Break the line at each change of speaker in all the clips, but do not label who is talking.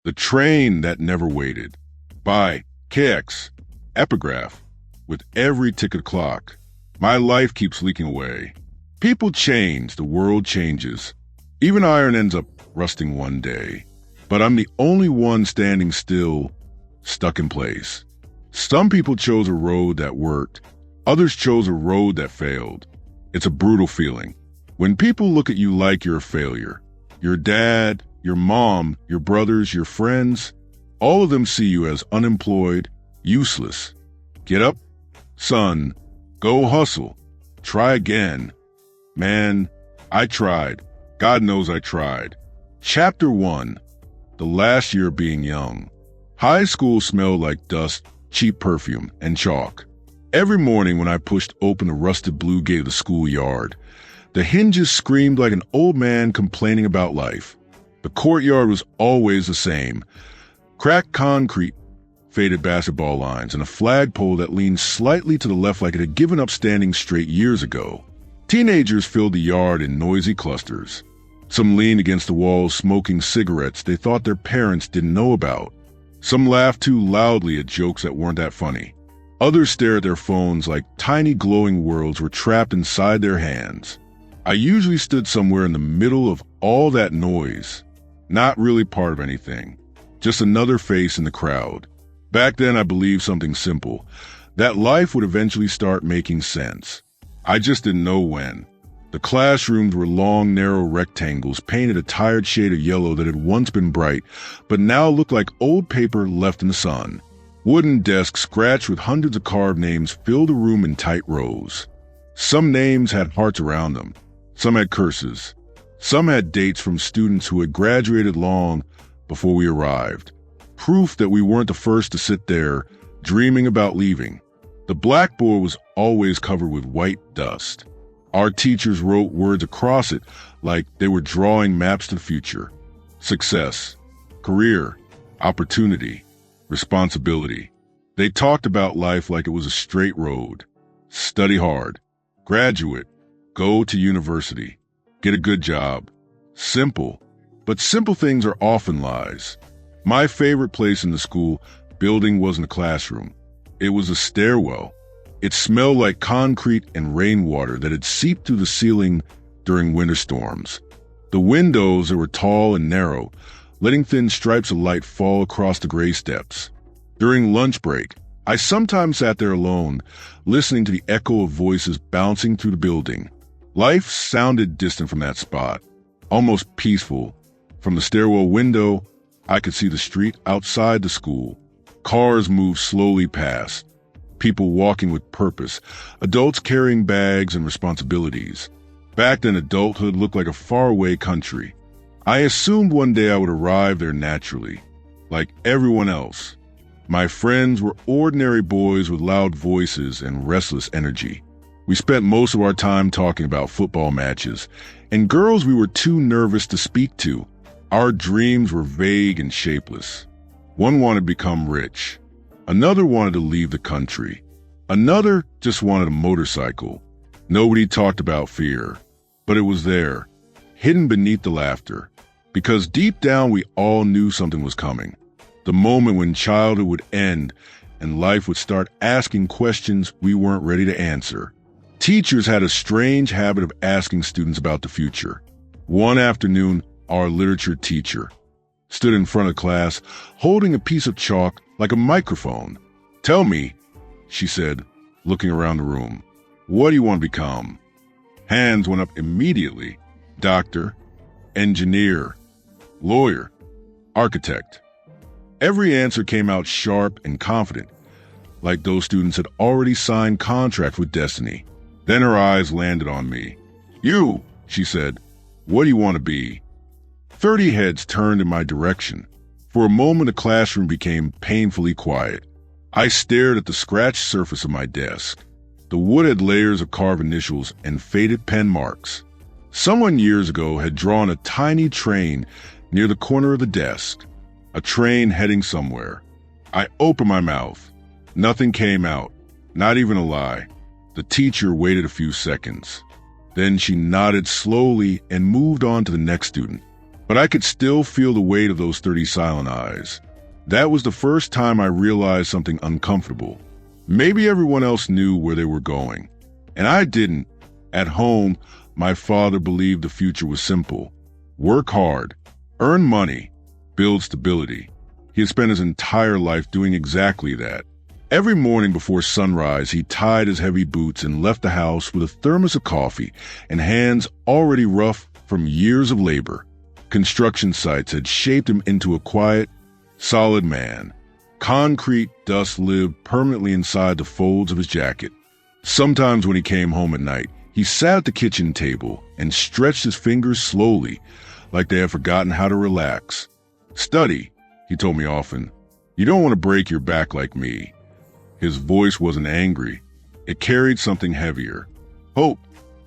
The Train That Never Waited by KX. Epigraph. With every tick clock, my life keeps leaking away. People change, the world changes. Even iron ends up rusting one day. But I'm the only one standing still, stuck in place. Some people chose a road that worked. Others chose a road that failed. It's a brutal feeling. When people look at you like you're a failure. Your dad, your mom, your brothers, your friends, all of them see you as unemployed, useless. Get up, son. Go hustle. Try again. Man, I tried. God knows I tried. Chapter 1. The last year of being young. High school smelled like dust, cheap perfume, and chalk. Every morning when I pushed open the rusted blue gate of the schoolyard, the hinges screamed like an old man complaining about life. The courtyard was always the same. Cracked concrete, faded basketball lines, and a flagpole that leaned slightly to the left like it had given up standing straight years ago. Teenagers filled the yard in noisy clusters. Some leaned against the walls smoking cigarettes they thought their parents didn't know about. Some laughed too loudly at jokes that weren't that funny. Others stared at their phones like tiny glowing worlds were trapped inside their hands. I usually stood somewhere in the middle of all that noise. Not really part of anything, just another face in the crowd. Back then I believed something simple, that life would eventually start making sense. I just didn't know when. The classrooms were long, narrow rectangles painted a tired shade of yellow that had once been bright, but now looked like old paper left in the sun. Wooden desks scratched with hundreds of carved names filled the room in tight rows. Some names had hearts around them. Some had curses. Some had dates from students who had graduated long before we arrived. Proof that we weren't the first to sit there, dreaming about leaving. The blackboard was always covered with white dust. Our teachers wrote words across it like they were drawing maps to the future. Success, career, opportunity, responsibility. They talked about life like it was a straight road. Study hard. Graduate. Go to university. Get a good job. Simple. But simple things are often lies. My favorite place in the school building wasn't a classroom. It was a stairwell. It smelled like concrete and rainwater that had seeped through the ceiling during winter storms. The windows that were tall and narrow, letting thin stripes of light fall across the gray steps. During lunch break, I sometimes sat there alone, listening to the echo of voices bouncing through the building. Life sounded distant from that spot, almost peaceful. From the stairwell window, I could see the street outside the school. Cars moved slowly past. People walking with purpose, adults carrying bags and responsibilities. Back then, adulthood looked like a faraway country. I assumed one day I would arrive there naturally, like everyone else. My friends were ordinary boys with loud voices and restless energy. We spent most of our time talking about football matches, and girls we were too nervous to speak to. Our dreams were vague and shapeless. One wanted to become rich. Another wanted to leave the country. Another just wanted a motorcycle. Nobody talked about fear, but it was there, hidden beneath the laughter, because deep down we all knew something was coming. The moment when childhood would end and life would start asking questions we weren't ready to answer. Teachers had a strange habit of asking students about the future. One afternoon, our literature teacher stood in front of class, holding a piece of chalk like a microphone. "Tell me," she said, looking around the room, "what do you want to become?" Hands went up immediately. Doctor, engineer, lawyer, architect. Every answer came out sharp and confident, like those students had already signed contracts with destiny. Then her eyes landed on me. "You," she said, "what do you want to be?" 30 heads turned in my direction. For a moment, the classroom became painfully quiet. I stared at the scratched surface of my desk. The wood had layers of carved initials and faded pen marks. Someone years ago had drawn a tiny train near the corner of the desk. A train heading somewhere. I opened my mouth. Nothing came out, not even a lie. The teacher waited a few seconds. Then she nodded slowly and moved on to the next student. but I could still feel the weight of those 30 silent eyes. That was the first time I realized something uncomfortable. Maybe everyone else knew where they were going, and I didn't. At home, my father believed the future was simple. Work hard, earn money, build stability. He had spent his entire life doing exactly that. Every morning before sunrise, he tied his heavy boots and left the house with a thermos of coffee and hands already rough from years of labor. Construction sites had shaped him into a quiet, solid man. Concrete dust lived permanently inside the folds of his jacket. Sometimes when he came home at night, he sat at the kitchen table and stretched his fingers slowly, like they had forgotten how to relax. "Study," he told me often. "You don't want to break your back like me." His voice wasn't angry. It carried something heavier. Hope.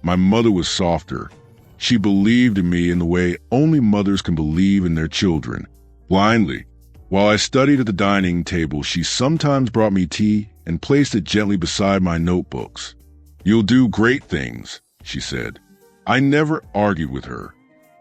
My mother was softer. She believed in me in the way only mothers can believe in their children, blindly. While I studied at the dining table, she sometimes brought me tea and placed it gently beside my notebooks. "You'll do great things," she said. I never argued with her,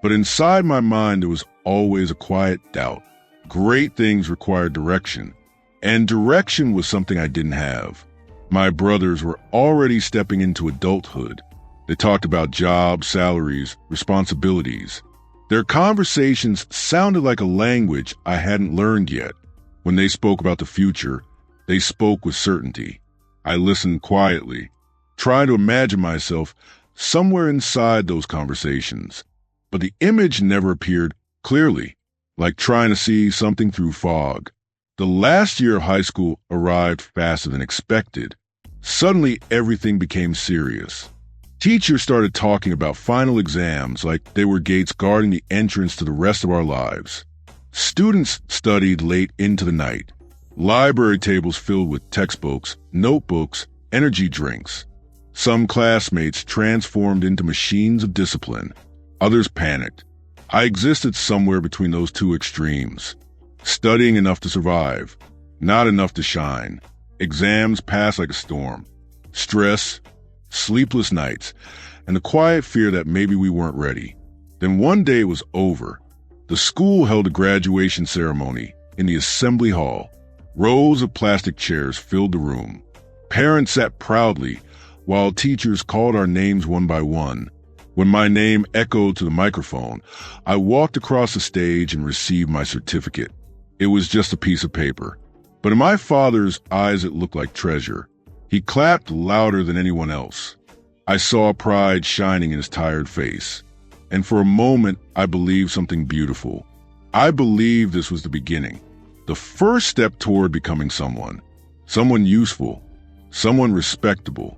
but inside my mind there was always a quiet doubt. Great things required direction, and direction was something I didn't have. My brothers were already stepping into adulthood. They talked about jobs, salaries, responsibilities. Their conversations sounded like a language I hadn't learned yet. When they spoke about the future, they spoke with certainty. I listened quietly, trying to imagine myself somewhere inside those conversations. But the image never appeared clearly, like trying to see something through fog. The last year of high school arrived faster than expected. Suddenly, everything became serious. Teachers started talking about final exams like they were gates guarding the entrance to the rest of our lives. Students studied late into the night. Library tables filled with textbooks, notebooks, energy drinks. Some classmates transformed into machines of discipline. Others panicked. I existed somewhere between those two extremes. Studying enough to survive, not enough to shine. Exams passed like a storm. Stress, sleepless nights, and the quiet fear that maybe we weren't ready. Then one day it was over. The school held a graduation ceremony in the assembly hall. Rows of plastic chairs filled the room. Parents sat proudly while teachers called our names one by one. When my name echoed to the microphone, I walked across the stage and received my certificate. It was just a piece of paper, but in my father's eyes it looked like treasure. He clapped louder than anyone else. I saw pride shining in his tired face, and for a moment I believed something beautiful. I believed this was the beginning, the first step toward becoming someone useful, someone respectable,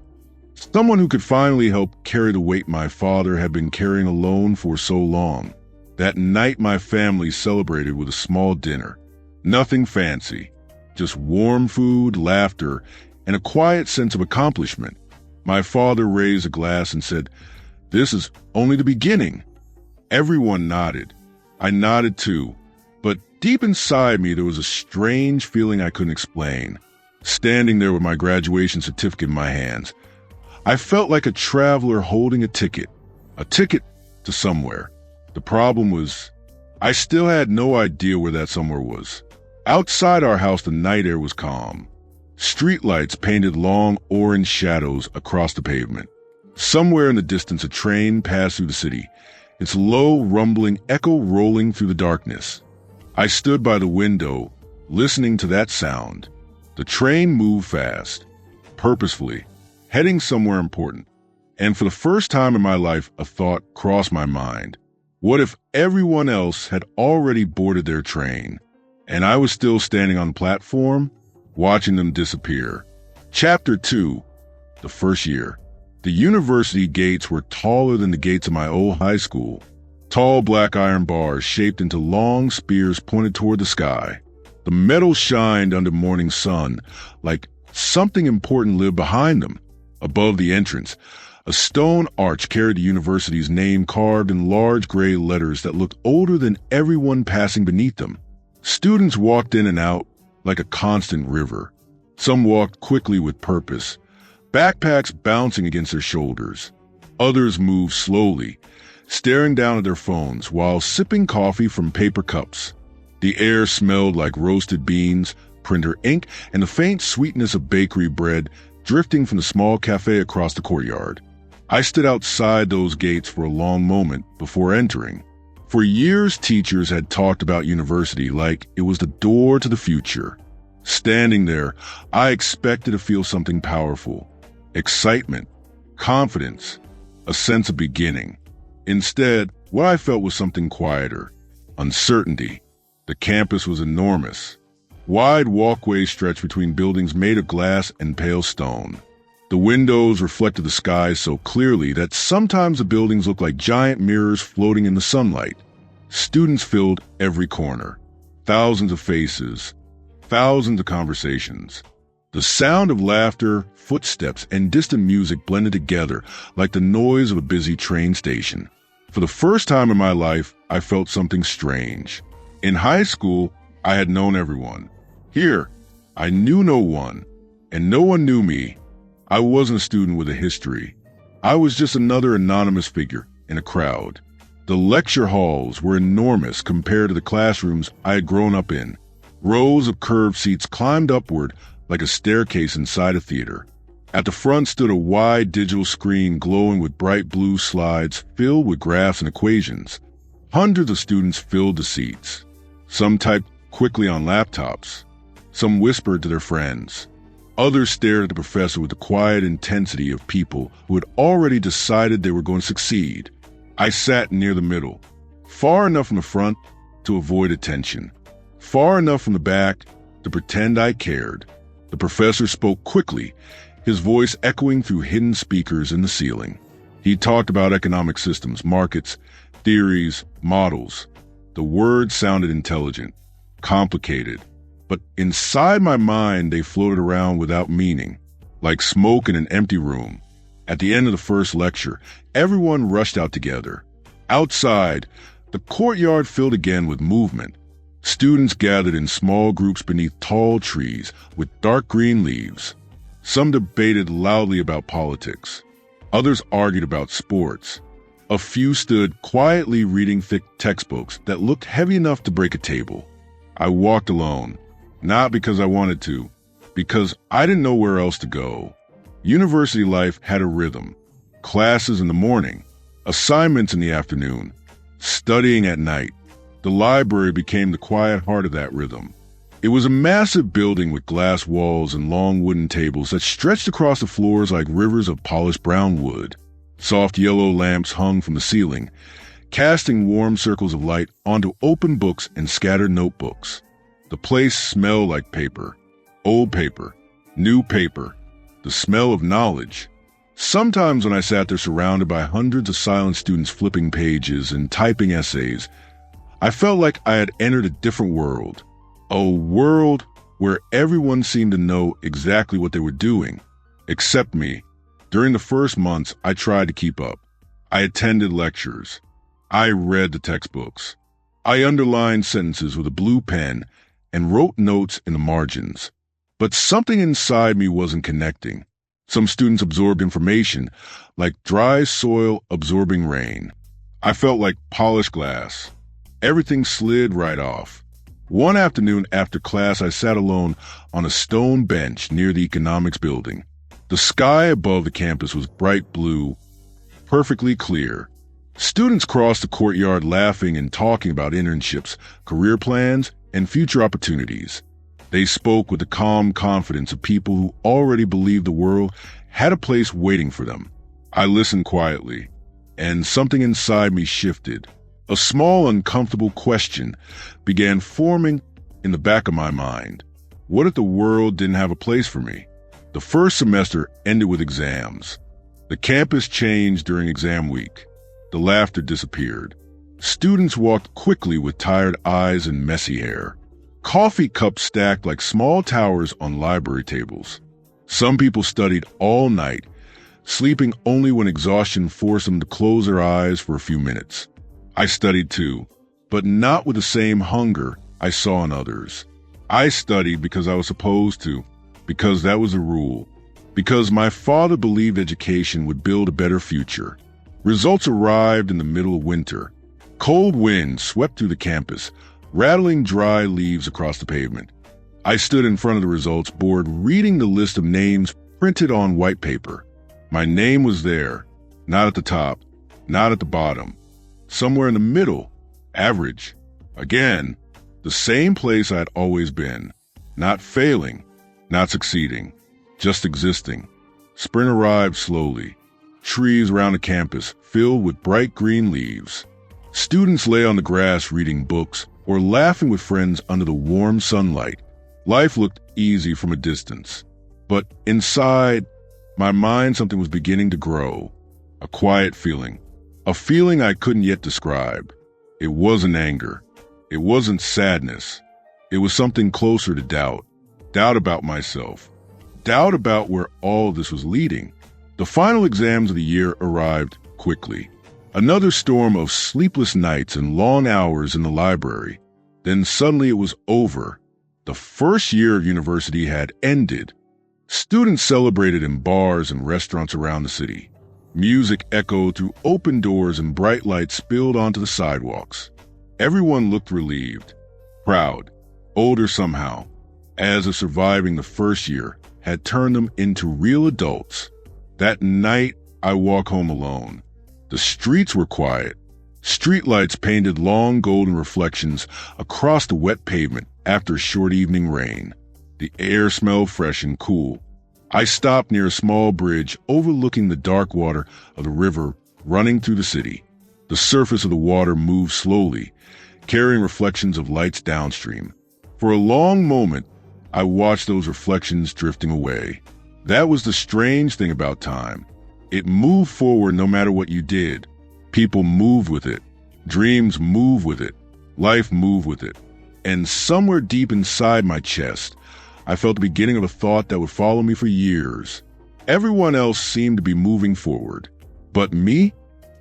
someone who could finally help carry the weight my father had been carrying alone for so long. That night my family celebrated with a small dinner. Nothing fancy, just warm food, laughter, and a quiet sense of accomplishment. My father raised a glass and said, "This is only the beginning." Everyone nodded. I nodded too, but deep inside me there was a strange feeling I couldn't explain. Standing there with my graduation certificate in my hands, I felt like a traveler holding a ticket to somewhere. The problem was, I still had no idea where that somewhere was. Outside our house, the night air was calm. Streetlights painted long orange shadows across the pavement. Somewhere in the distance, a train passed through the city, its low, rumbling echo rolling through the darkness. I stood by the window, listening to that sound. The train moved fast, purposefully, heading somewhere important. And for the first time in my life, a thought crossed my mind. What if everyone else had already boarded their train, and I was still standing on the platform, watching them disappear? Chapter 2, the first year. The university gates were taller than the gates of my old high school. Tall black iron bars shaped into long spears pointed toward the sky. The metal shined under morning sun, like something important lived behind them. Above the entrance, a stone arch carried the university's name carved in large gray letters that looked older than everyone passing beneath them. Students walked in and out like a constant river. Some walked quickly with purpose, backpacks bouncing against their shoulders. Others moved slowly, staring down at their phones while sipping coffee from paper cups. The air smelled like roasted beans, printer ink, and the faint sweetness of bakery bread drifting from the small cafe across the courtyard. I stood outside those gates for a long moment before entering. For years, teachers had talked about university like it was the door to the future. Standing there, I expected to feel something powerful: excitement, confidence, a sense of beginning. Instead, what I felt was something quieter: uncertainty. The campus was enormous. Wide walkways stretched between buildings made of glass and pale stone. The windows reflected the sky so clearly that sometimes the buildings looked like giant mirrors floating in the sunlight. Students filled every corner. Thousands of faces. Thousands of conversations. The sound of laughter, footsteps, and distant music blended together like the noise of a busy train station. For the first time in my life, I felt something strange. In high school, I had known everyone. Here, I knew no one, and no one knew me. I wasn't a student with a history. I was just another anonymous figure in a crowd. The lecture halls were enormous compared to the classrooms I had grown up in. Rows of curved seats climbed upward like a staircase inside a theater. At the front stood a wide digital screen glowing with bright blue slides filled with graphs and equations. Hundreds of students filled the seats. Some typed quickly on laptops. Some whispered to their friends. Others stared at the professor with the quiet intensity of people who had already decided they were going to succeed. I sat near the middle, far enough from the front to avoid attention, far enough from the back to pretend I cared. The professor spoke quickly, his voice echoing through hidden speakers in the ceiling. He talked about economic systems, markets, theories, models. The words sounded intelligent, complicated, but inside my mind they floated around without meaning, like smoke in an empty room. At the end of the first lecture, everyone rushed out together. Outside, the courtyard filled again with movement. Students gathered in small groups beneath tall trees with dark green leaves. Some debated loudly about politics. Others argued about sports. A few stood quietly reading thick textbooks that looked heavy enough to break a table. I walked alone, not because I wanted to, because I didn't know where else to go. University life had a rhythm. Classes in the morning, assignments in the afternoon, studying at night. The library became the quiet heart of that rhythm. It was a massive building with glass walls and long wooden tables that stretched across the floors like rivers of polished brown wood. Soft yellow lamps hung from the ceiling, casting warm circles of light onto open books and scattered notebooks. The place smelled like paper, old paper, new paper, the smell of knowledge. Sometimes when I sat there surrounded by hundreds of silent students flipping pages and typing essays, I felt like I had entered a different world, a world where everyone seemed to know exactly what they were doing, except me. During the first months, I tried to keep up. I attended lectures. I read the textbooks. I underlined sentences with a blue pen and wrote notes in the margins. But something inside me wasn't connecting. Some students absorbed information like dry soil absorbing rain. I felt like polished glass. Everything slid right off. One afternoon after class, I sat alone on a stone bench near the economics building. The sky above the campus was bright blue, perfectly clear. Students crossed the courtyard laughing and talking about internships, career plans, and future opportunities. They spoke with the calm confidence of people who already believed the world had a place waiting for them. I listened quietly, and something inside me shifted. A small, uncomfortable question began forming in the back of my mind. What if the world didn't have a place for me? The first semester ended with exams. The campus changed during exam week. The laughter disappeared. Students walked quickly with tired eyes and messy hair. Coffee cups stacked like small towers on library tables. Some people studied all night, sleeping only when exhaustion forced them to close their eyes for a few minutes. I studied too, but not with the same hunger I saw in others. I studied because I was supposed to, because that was the rule, because my father believed education would build a better future. Results arrived in the middle of winter. Cold winds swept through the campus, rattling dry leaves across the pavement. I stood in front of the results board, reading the list of names printed on white paper. My name was there, not at the top, not at the bottom. Somewhere in the middle, average. Again, the same place I'd always been. Not failing, not succeeding, just existing. Spring arrived slowly. Trees around the campus filled with bright green leaves. Students lay on the grass reading books or laughing with friends under the warm sunlight. Life looked easy from a distance. But inside my mind, something was beginning to grow. A quiet feeling. A feeling I couldn't yet describe. It wasn't anger. It wasn't sadness. It was something closer to doubt. Doubt about myself. Doubt about where all this was leading. The final exams of the year arrived quickly. Another storm of sleepless nights and long hours in the library. Then suddenly it was over. The first year of university had ended. Students celebrated in bars and restaurants around the city. Music echoed through open doors and bright lights spilled onto the sidewalks. Everyone looked relieved, proud, older somehow, as if surviving the first year had turned them into real adults. That night, I walked home alone. The streets were quiet. Streetlights painted long golden reflections across the wet pavement after a short evening rain. The air smelled fresh and cool. I stopped near a small bridge overlooking the dark water of the river running through the city. The surface of the water moved slowly, carrying reflections of lights downstream. For a long moment, I watched those reflections drifting away. That was the strange thing about time. It moved forward no matter what you did. People moved with it. Dreams moved with it. Life moved with it. And somewhere deep inside my chest, I felt the beginning of a thought that would follow me for years. Everyone else seemed to be moving forward. But me?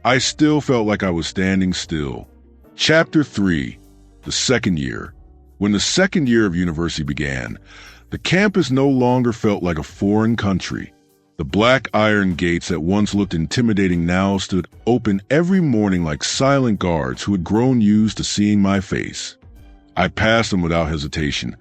I still felt like I was standing still. Chapter 3. The second year. When the second year of university began, the campus no longer felt like a foreign country. The black iron gates that once looked intimidating now stood open every morning like silent guards who had grown used to seeing my face. I passed them without hesitation,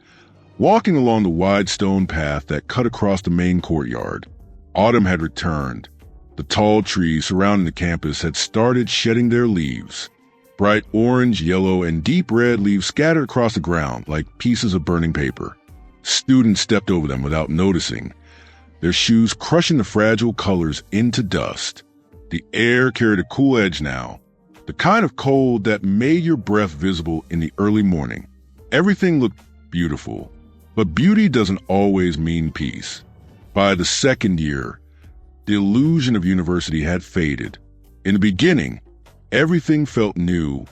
walking along the wide stone path that cut across the main courtyard. Autumn had returned. The tall trees surrounding the campus had started shedding their leaves. Bright orange, yellow, and deep red leaves scattered across the ground like pieces of burning paper. Students stepped over them without noticing, their shoes crushing the fragile colors into dust. The air carried a cool edge now, the kind of cold that made your breath visible in the early morning. Everything looked beautiful, but beauty doesn't always mean peace. By the second year, the illusion of university had faded. In the beginning, everything felt new.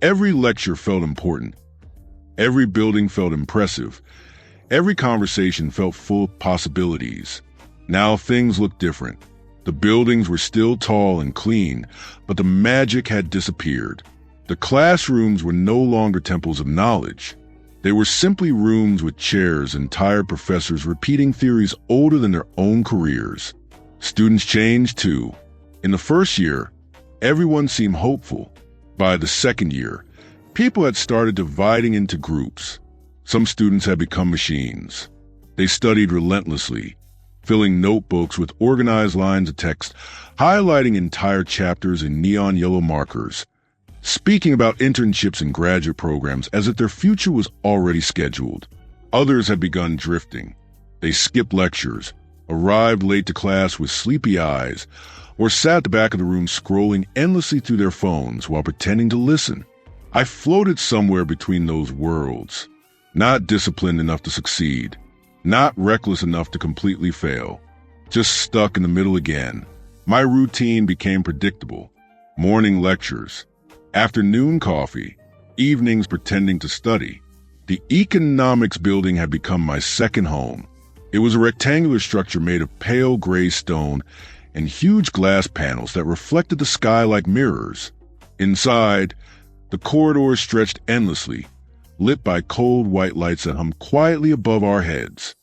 Every lecture felt important. Every building felt impressive. Every conversation felt full of possibilities. Now things looked different. The buildings were still tall and clean, but the magic had disappeared. The classrooms were no longer temples of knowledge. They were simply rooms with chairs and tired professors repeating theories older than their own careers. Students changed too. In the first year, everyone seemed hopeful. By the second year, people had started dividing into groups. Some students had become machines. They studied relentlessly, filling notebooks with organized lines of text, highlighting entire chapters in neon yellow markers, speaking about internships and graduate programs as if their future was already scheduled. Others had begun drifting. They skipped lectures, arrived late to class with sleepy eyes, or sat at the back of the room scrolling endlessly through their phones while pretending to listen. I floated somewhere between those worlds, not disciplined enough to succeed, not reckless enough to completely fail, just stuck in the middle again. My routine became predictable. Morning lectures, afternoon coffee, evenings pretending to study. The economics building had become my second home. It was a rectangular structure made of pale gray stone and huge glass panels that reflected the sky like mirrors. Inside, the corridors stretched endlessly, lit by cold white lights that hummed quietly above our heads.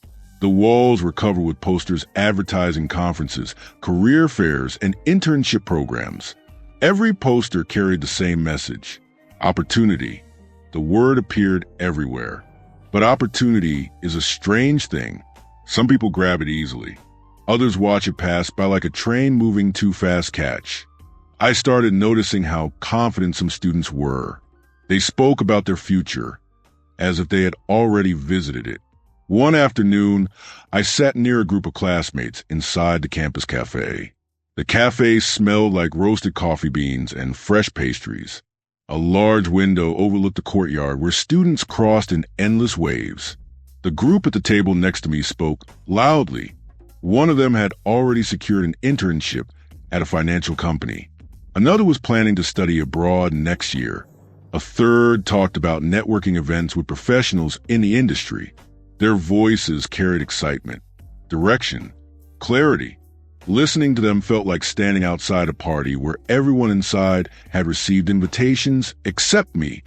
The walls were covered with posters advertising conferences, career fairs, and internship programs. Every poster carried the same message: opportunity. The word appeared everywhere. But opportunity is a strange thing. Some people grab it easily. Others watch it pass by like a train moving too fast catch. I started noticing how confident some students were. They spoke about their future, as if they had already visited it. One afternoon, I sat near a group of classmates inside the campus cafe. The cafe smelled like roasted coffee beans and fresh pastries. A large window overlooked the courtyard where students crossed in endless waves. The group at the table next to me spoke loudly. One of them had already secured an internship at a financial company. Another was planning to study abroad next year. A third talked about networking events with professionals in the industry. Their voices carried excitement, direction, clarity. Listening to them felt like standing outside a party where everyone inside had received invitations except me.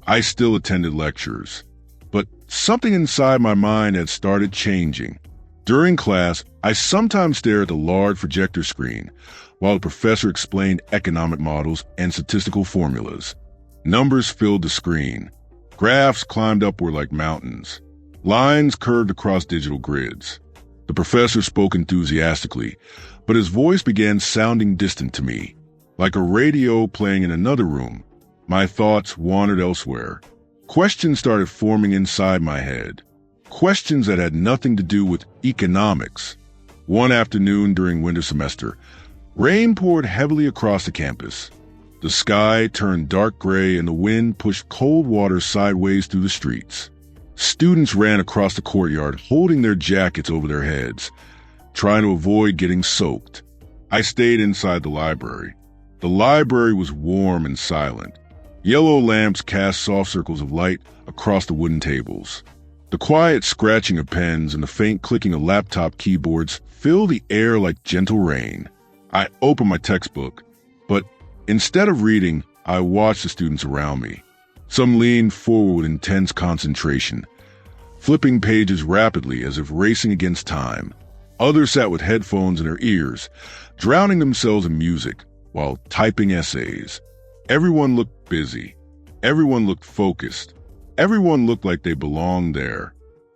I still attended lectures, but something inside my mind had started changing. During class, I sometimes stared at the large projector screen while the professor explained economic models and statistical formulas. Numbers filled the screen. Graphs climbed upward like mountains. Lines curved across digital grids. The professor spoke enthusiastically, but his voice began sounding distant to me, like a radio playing in another room. My thoughts wandered elsewhere. Questions started forming inside my head. Questions that had nothing to do with economics. One afternoon during winter semester, rain poured heavily across the campus. The sky turned dark gray and the wind pushed cold water sideways through the streets. Students ran across the courtyard holding their jackets over their heads, trying to avoid getting soaked. I stayed inside the library. The library was warm and silent. Yellow lamps cast soft circles of light across the wooden tables. The quiet scratching of pens and the faint clicking of laptop keyboards filled the air like gentle rain. I opened my textbook, but instead of reading, I watched the students around me. Some leaned forward with intense concentration, flipping pages rapidly as if racing against time. Others sat with headphones in their ears, drowning themselves in music while typing essays. Everyone looked busy. Everyone looked focused. Everyone looked like they belonged there.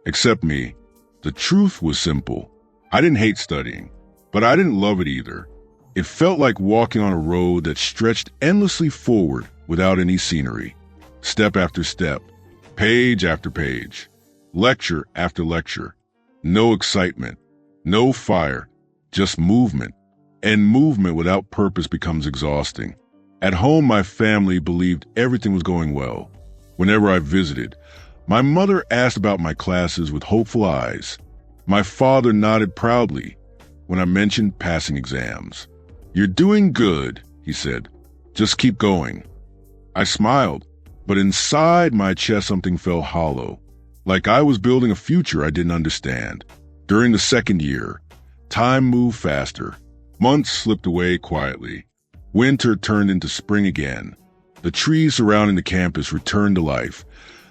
Except me. The truth was simple. I didn't hate studying, but I didn't love it either. It felt like walking on a road that stretched endlessly forward without any scenery. Step after step, page after page, lecture after lecture. No excitement, no fire, just movement. And movement without purpose becomes exhausting. At home, my family believed everything was going well. Whenever I visited, my mother asked about my classes with hopeful eyes. My father nodded proudly when I mentioned passing exams. "You're doing good," he said. "Just keep going." I smiled, but inside my chest something felt hollow, like I was building a future I didn't understand. During the second year, time moved faster. Months slipped away quietly. Winter turned into spring again. The trees surrounding the campus returned to life,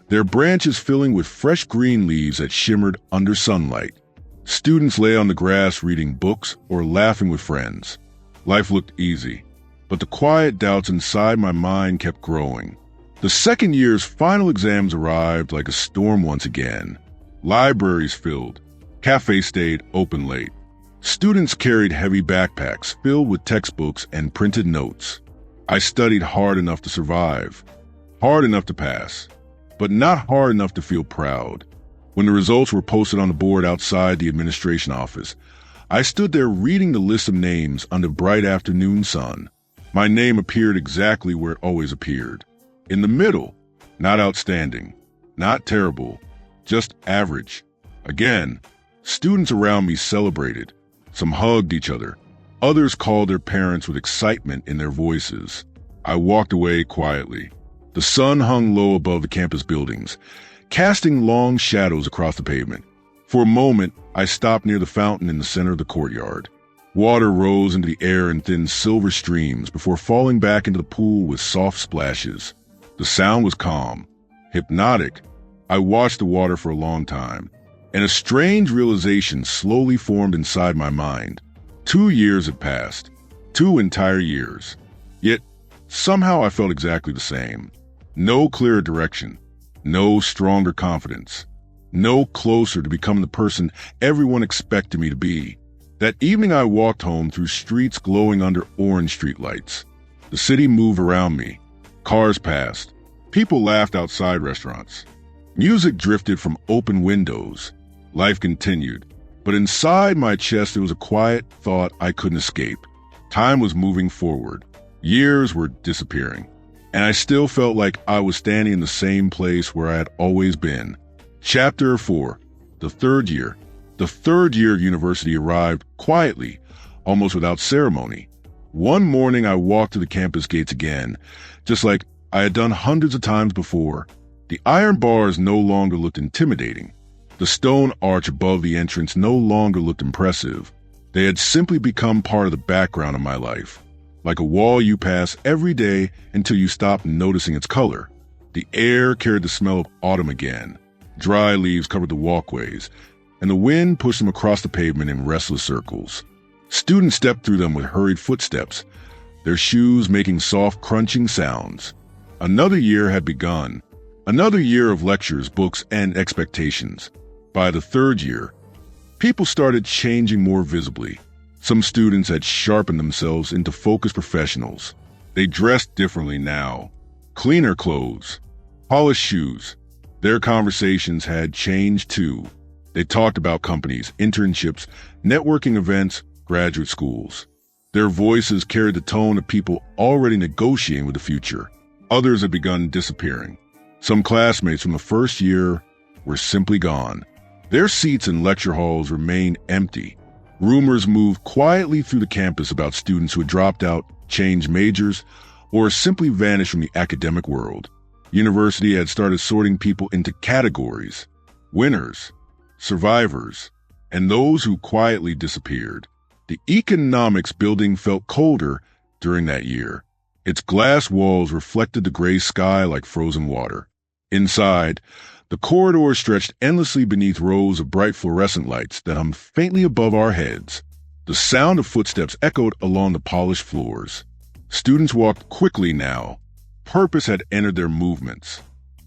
their branches filling with fresh green leaves that shimmered under sunlight. Students lay on the grass reading books or laughing with friends. Life looked easy, but the quiet doubts inside my mind kept growing. The second year's final exams arrived like a storm once again. Libraries filled. Cafes stayed open late. Students carried heavy backpacks filled with textbooks and printed notes. I studied hard enough to survive, hard enough to pass, but not hard enough to feel proud. When the results were posted on the board outside the administration office, I stood there reading the list of names under the bright afternoon sun. My name appeared exactly where it always appeared. In the middle, not outstanding, not terrible, just average. Again, students around me celebrated. Some hugged each other. Others called their parents with excitement in their voices. I walked away quietly. The sun hung low above the campus buildings, casting long shadows across the pavement. For a moment, I stopped near the fountain in the center of the courtyard. Water rose into the air in thin silver streams before falling back into the pool with soft splashes. The sound was calm, hypnotic. I watched the water for a long time, and a strange realization slowly formed inside my mind. 2 years had passed, 2 entire years. Yet Somehow I felt exactly the same. No clearer direction, no stronger confidence, no closer to becoming the person everyone expected me to be. That evening I walked home through streets glowing under orange streetlights. The city moved around me. Cars passed. People laughed outside restaurants. Music drifted from open windows. Life continued. But inside my chest there was a quiet thought I couldn't escape. Time was moving forward. Years were disappearing. And I still felt like I was standing in the same place where I had always been. Chapter 4. The third year. The third year of university arrived quietly, almost without ceremony. One morning I walked to the campus gates again, just like I had done hundreds of times before. The iron bars no longer looked intimidating. The stone arch above the entrance no longer looked impressive. They had simply become part of the background of my life, like a wall you pass every day until you stop noticing its color. The air carried the smell of autumn again. Dry leaves covered the walkways, and the wind pushed them across the pavement in restless circles. Students stepped through them with hurried footsteps, their shoes making soft crunching sounds. Another year had begun. Another year of lectures, books, and expectations. By the third year, people started changing more visibly. Some students had sharpened themselves into focused professionals. They dressed differently now. Cleaner clothes, polished shoes. Their conversations had changed too. They talked about companies, internships, networking events, graduate schools. Their voices carried the tone of people already negotiating with the future. Others had begun disappearing. Some classmates from the first year were simply gone. Their seats in lecture halls remained empty. Rumors moved quietly through the campus about students who had dropped out, changed majors, or simply vanished from the academic world. University had started sorting people into categories: winners, survivors, and those who quietly disappeared. The economics building felt colder during that year. Its glass walls reflected the gray sky like frozen water. Inside, the corridors stretched endlessly beneath rows of bright fluorescent lights that hummed faintly above our heads. The sound of footsteps echoed along the polished floors. Students walked quickly now. Purpose had entered their movements.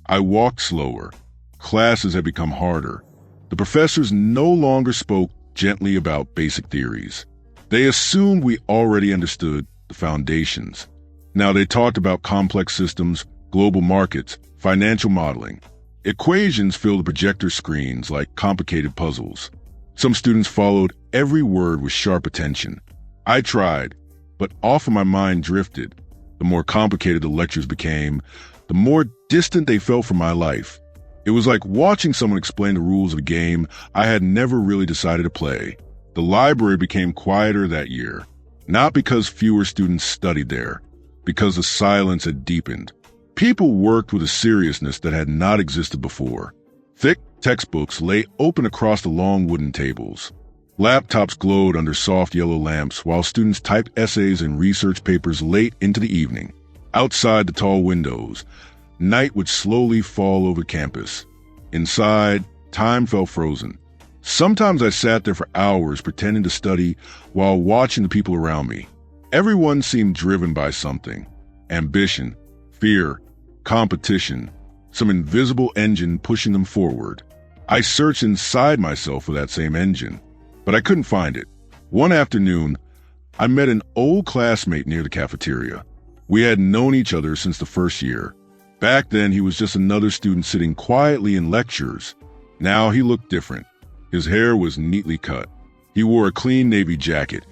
I walked slower. Classes had become harder. The professors no longer spoke gently about basic theories. They assumed we already understood the foundations. Now they talked about complex systems, global markets, financial modeling. Equations filled the projector screens like complicated puzzles. Some students followed every word with sharp attention. I tried, but often my mind drifted. The more complicated the lectures became, the more distant they felt from my life. It was like watching someone explain the rules of a game I had never really decided to play. The library became quieter that year, not because fewer students studied there, because the silence had deepened. People worked with a seriousness that had not existed before. Thick textbooks lay open across the long wooden tables. Laptops glowed under soft yellow lamps while students typed essays and research papers late into the evening. Outside the tall windows, night would slowly fall over campus. Inside, time felt frozen. Sometimes I sat there for hours pretending to study while watching the people around me. Everyone seemed driven by something: ambition, fear, competition, some invisible engine pushing them forward. I searched inside myself for that same engine, but I couldn't find it. One afternoon, I met an old classmate near the cafeteria. We had known each other since the first year. Back then, he was just another student sitting quietly in lectures. Now he looked different. His hair was neatly cut. He wore a clean navy jacket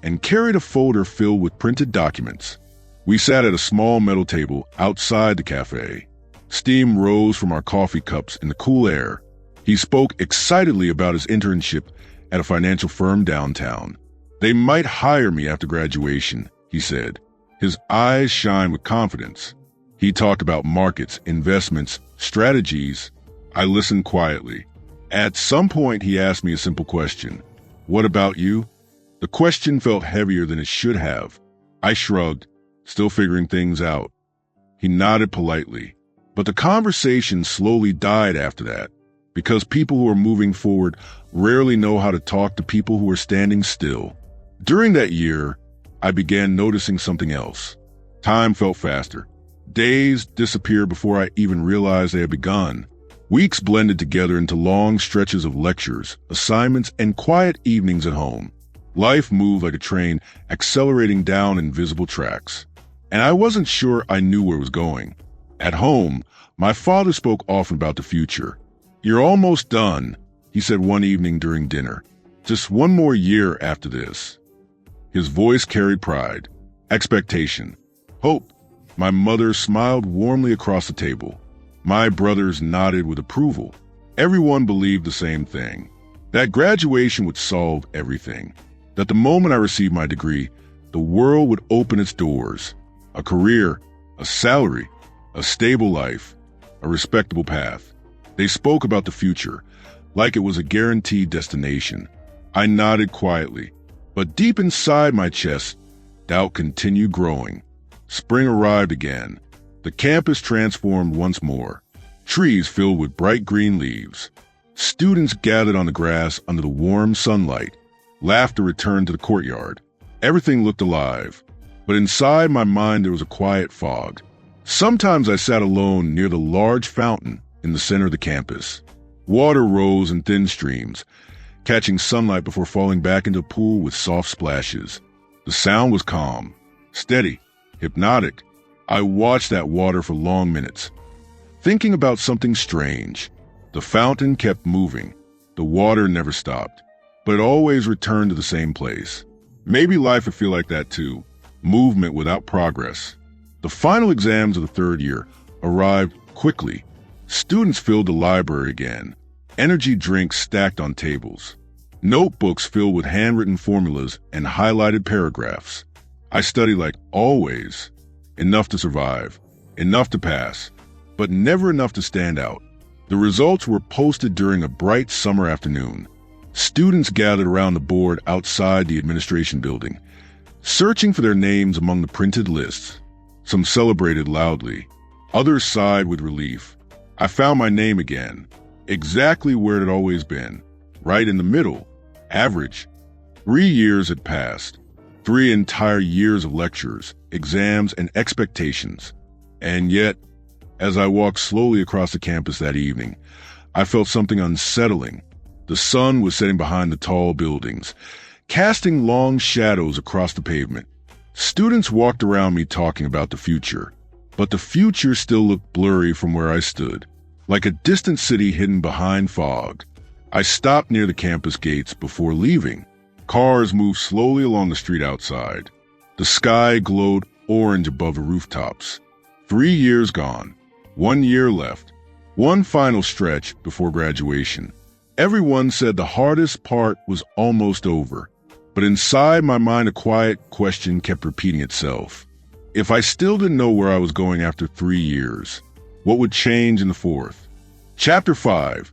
and carried a folder filled with printed documents. We sat at a small metal table outside the cafe. Steam rose from our coffee cups in the cool air. He spoke excitedly about his internship at a financial firm downtown. They might hire me after graduation, he said. His eyes shined with confidence. He talked about markets, investments, strategies. I listened quietly. At some point, he asked me a simple question. What about you? The question felt heavier than it should have. I shrugged, still figuring things out. He nodded politely. But the conversation slowly died after that, because people who are moving forward rarely know how to talk to people who are standing still. During that year, I began noticing something else. Time felt faster. Days disappeared before I even realized they had begun. Weeks blended together into long stretches of lectures, assignments, and quiet evenings at home. Life moved like a train, accelerating down invisible tracks. And I wasn't sure I knew where it was going. At home, my father spoke often about the future. "You're almost done," he said one evening during dinner. "Just one more year after this." His voice carried pride, expectation, hope. My mother smiled warmly across the table. My brothers nodded with approval. Everyone believed the same thing, that graduation would solve everything, that the moment I received my degree, the world would open its doors. A career, a salary, a stable life, a respectable path. They spoke about the future, like it was a guaranteed destination. I nodded quietly, but deep inside my chest, doubt continued growing. Spring arrived again. The campus transformed once more. Trees filled with bright green leaves. Students gathered on the grass under the warm sunlight. Laughter returned to the courtyard. Everything looked alive. But inside my mind there was a quiet fog. Sometimes I sat alone near the large fountain in the center of the campus. Water rose in thin streams, catching sunlight before falling back into a pool with soft splashes. The sound was calm, steady, hypnotic. I watched that water for long minutes, thinking about something strange. The fountain kept moving. The water never stopped, but it always returned to the same place. Maybe life would feel like that too, movement without progress. The final exams of the third year arrived quickly. Students filled the library again. Energy drinks stacked on tables. Notebooks filled with handwritten formulas and highlighted paragraphs. I studied like always. Enough to survive, enough to pass, but never enough to stand out. The results were posted during a bright summer afternoon. Students gathered around the board outside the administration building, searching for their names among the printed lists. Some celebrated loudly. Others sighed with relief. I found my name again, exactly where it had always been, right in the middle, average. 3 years had passed. 3 entire years of lectures, exams, and expectations. And yet, as I walked slowly across the campus that evening, I felt something unsettling. The sun was setting behind the tall buildings, casting long shadows across the pavement. Students walked around me talking about the future, but the future still looked blurry from where I stood, like a distant city hidden behind fog. I stopped near the campus gates before leaving. Cars moved slowly along the street outside. The sky glowed orange above the rooftops. 3 years gone. 1 year left. One final stretch before graduation. Everyone said the hardest part was almost over. But inside my mind, a quiet question kept repeating itself. If I still didn't know where I was going after 3 years, what would change in the fourth? Chapter 5.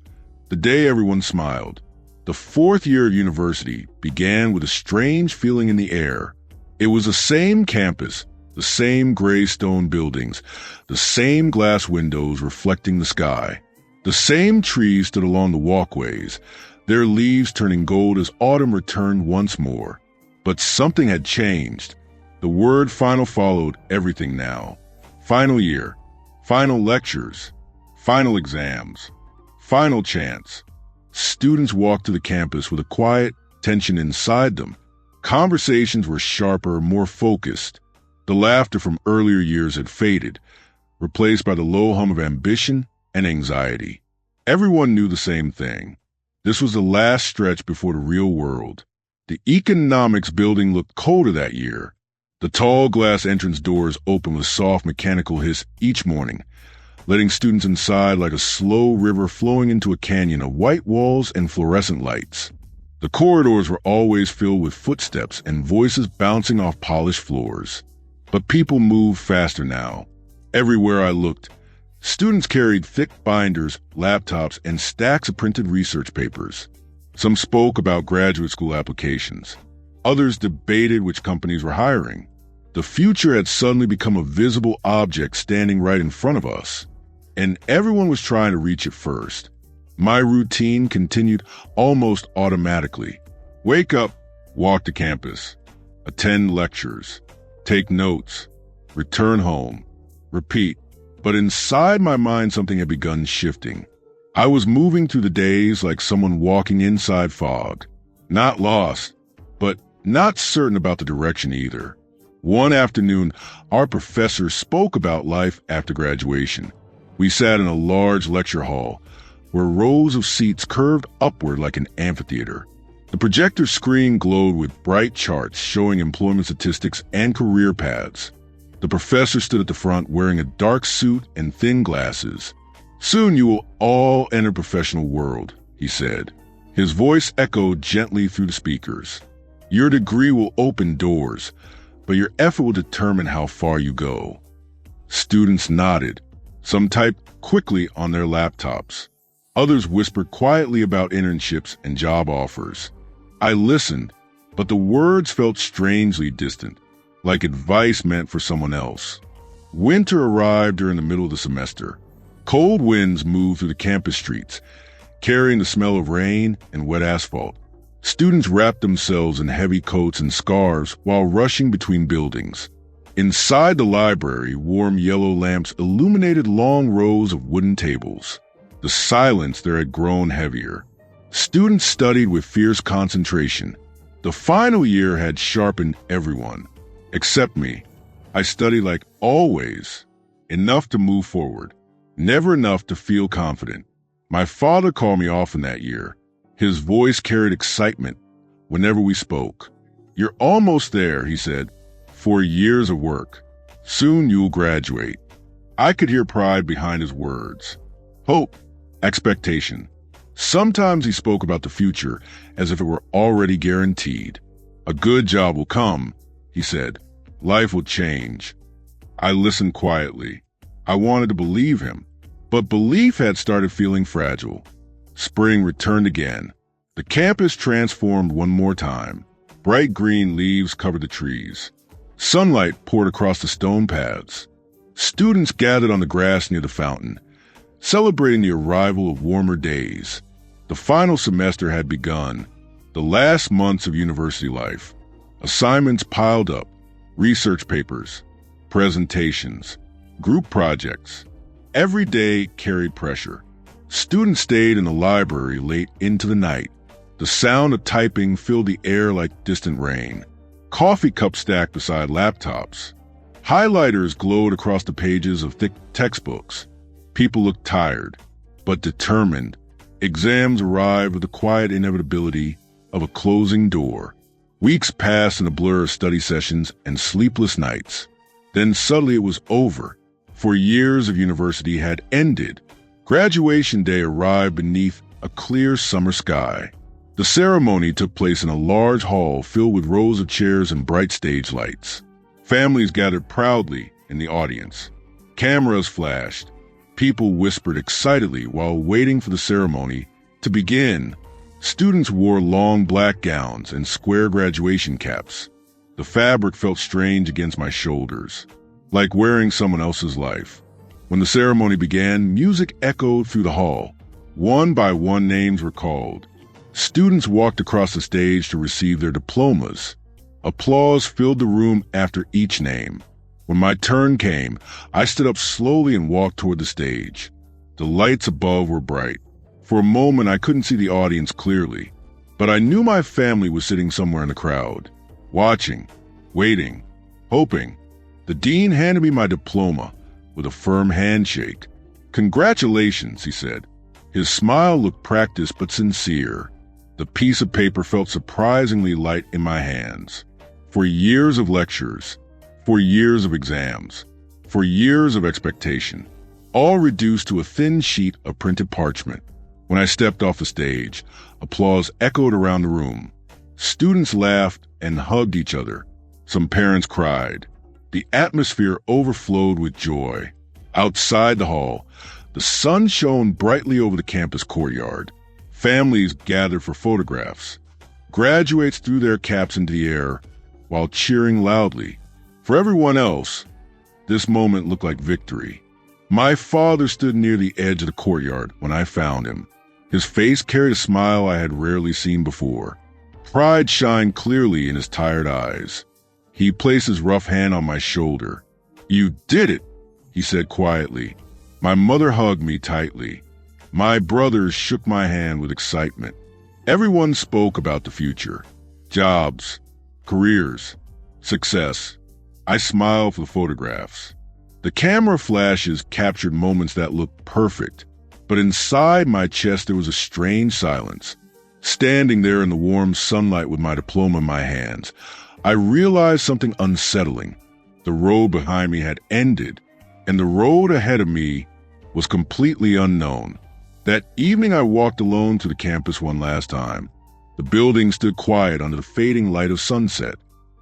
The day everyone smiled. The fourth year of university began with a strange feeling in the air. It was the same campus, the same gray stone buildings, the same glass windows reflecting the sky. The same trees stood along the walkways, their leaves turning gold as autumn returned once more. But something had changed. The word final followed everything now. Final year, final lectures, final exams, final chance. Students walked to the campus with a quiet tension inside them. Conversations were sharper, more focused. The laughter from earlier years had faded, replaced by the low hum of ambition and anxiety. Everyone knew the same thing. This was the last stretch before the real world. The economics building looked colder that year. The tall glass entrance doors opened with soft mechanical hiss each morning, letting students inside like a slow river flowing into a canyon of white walls and fluorescent lights. The corridors were always filled with footsteps and voices bouncing off polished floors. But people moved faster now. Everywhere I looked, students carried thick binders, laptops, and stacks of printed research papers. Some spoke about graduate school applications. Others debated which companies were hiring. The future had suddenly become a visible object standing right in front of us, and everyone was trying to reach it first. My routine continued almost automatically. Wake up, walk to campus, attend lectures, take notes, return home, repeat. But inside my mind, something had begun shifting. I was moving through the days like someone walking inside fog. Not lost, but not certain about the direction either. One afternoon, our professor spoke about life after graduation. We sat in a large lecture hall where rows of seats curved upward like an amphitheater. The projector screen glowed with bright charts showing employment statistics and career paths. The professor stood at the front wearing a dark suit and thin glasses. "Soon you will all enter the professional world," he said. His voice echoed gently through the speakers. "Your degree will open doors, but your effort will determine how far you go." Students nodded. Some typed quickly on their laptops. Others whispered quietly about internships and job offers. I listened, but the words felt strangely distant, like advice meant for someone else. Winter arrived during the middle of the semester. Cold winds moved through the campus streets, carrying the smell of rain and wet asphalt. Students wrapped themselves in heavy coats and scarves while rushing between buildings. Inside the library, warm yellow lamps illuminated long rows of wooden tables. The silence there had grown heavier. Students studied with fierce concentration. The final year had sharpened everyone, except me. I studied like always, enough to move forward, never enough to feel confident. My father called me often that year. His voice carried excitement whenever we spoke. "You're almost there," he said. 4 years of work. Soon you'll graduate." I could hear pride behind his words. Hope, expectation. Sometimes he spoke about the future as if it were already guaranteed. "A good job will come," he said. "Life will change." I listened quietly. I wanted to believe him, but belief had started feeling fragile. Spring returned again. The campus transformed one more time. Bright green leaves covered the trees. Sunlight poured across the stone paths. Students gathered on the grass near the fountain, celebrating the arrival of warmer days. The final semester had begun, the last months of university life. Assignments piled up, research papers, presentations, group projects. Every day carried pressure. Students stayed in the library late into the night. The sound of typing filled the air like distant rain. Coffee cups stacked beside laptops. Highlighters glowed across the pages of thick textbooks. People looked tired, but determined. Exams arrived with the quiet inevitability of a closing door. Weeks passed in a blur of study sessions and sleepless nights. Then suddenly it was over. 4 years of university had ended. Graduation day arrived beneath a clear summer sky. The ceremony took place in a large hall filled with rows of chairs and bright stage lights. Families gathered proudly in the audience. Cameras flashed. People whispered excitedly while waiting for the ceremony to begin. Students wore long black gowns and square graduation caps. The fabric felt strange against my shoulders, like wearing someone else's life. When the ceremony began, music echoed through the hall. One by one, names were called. Students walked across the stage to receive their diplomas. Applause filled the room after each name. When my turn came, I stood up slowly and walked toward the stage. The lights above were bright. For a moment, I couldn't see the audience clearly, but I knew my family was sitting somewhere in the crowd, watching, waiting, hoping. The dean handed me my diploma with a firm handshake. "Congratulations," he said. His smile looked practiced but sincere. The piece of paper felt surprisingly light in my hands. 4 years of lectures, 4 years of exams, 4 years of expectation, all reduced to a thin sheet of printed parchment. When I stepped off the stage, applause echoed around the room. Students laughed and hugged each other. Some parents cried. The atmosphere overflowed with joy. Outside the hall, the sun shone brightly over the campus courtyard. Families gathered for photographs. Graduates threw their caps into the air while cheering loudly. For everyone else, this moment looked like victory. My father stood near the edge of the courtyard when I found him. His face carried a smile I had rarely seen before. Pride shined clearly in his tired eyes. He placed his rough hand on my shoulder. "You did it," he said quietly. My mother hugged me tightly. My brothers shook my hand with excitement. Everyone spoke about the future. Jobs, careers, success. I smiled for the photographs. The camera flashes captured moments that looked perfect, but inside my chest there was a strange silence. Standing there in the warm sunlight with my diploma in my hands, I realized something unsettling. The road behind me had ended, and the road ahead of me was completely unknown. That evening I walked alone to the campus one last time. The building stood quiet under the fading light of sunset.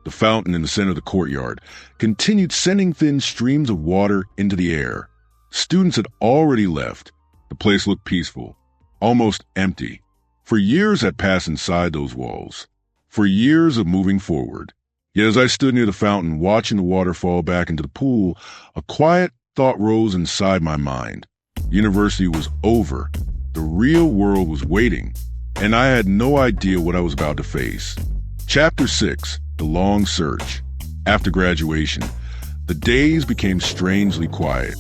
The fountain in the center of the courtyard continued sending thin streams of water into the air. Students had already left. The place looked peaceful, almost empty. For years had passed inside those walls. For years of moving forward. Yet as I stood near the fountain, watching the water fall back into the pool, a quiet thought rose inside my mind. University was over. The real world was waiting, and I had no idea what I was about to face. Chapter 6, The Long Search. After graduation, the days became strangely quiet.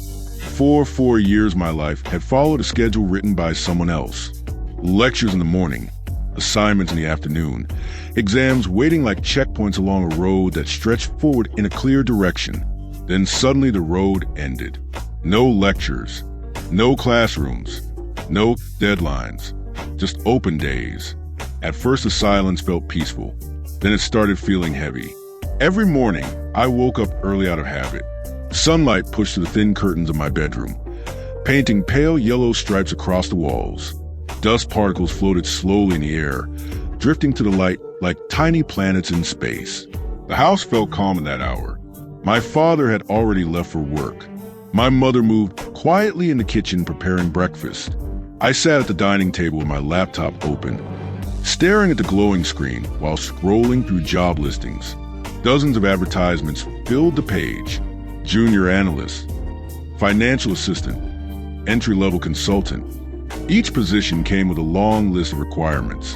For 4 years my life had followed a schedule written by someone else. Lectures in the morning, assignments in the afternoon, exams waiting like checkpoints along a road that stretched forward in a clear direction. Then suddenly the road ended. No lectures, no classrooms, no deadlines, just open days. At first the silence felt peaceful, then it started feeling heavy. Every morning, I woke up early out of habit. Sunlight pushed through the thin curtains of my bedroom, painting pale yellow stripes across the walls. Dust particles floated slowly in the air, drifting to the light like tiny planets in space. The house felt calm in that hour. My father had already left for work. My mother moved quietly in the kitchen preparing breakfast. I sat at the dining table with my laptop open, staring at the glowing screen while scrolling through job listings. Dozens of advertisements filled the page. Junior analyst, financial assistant, entry-level consultant. Each position came with a long list of requirements: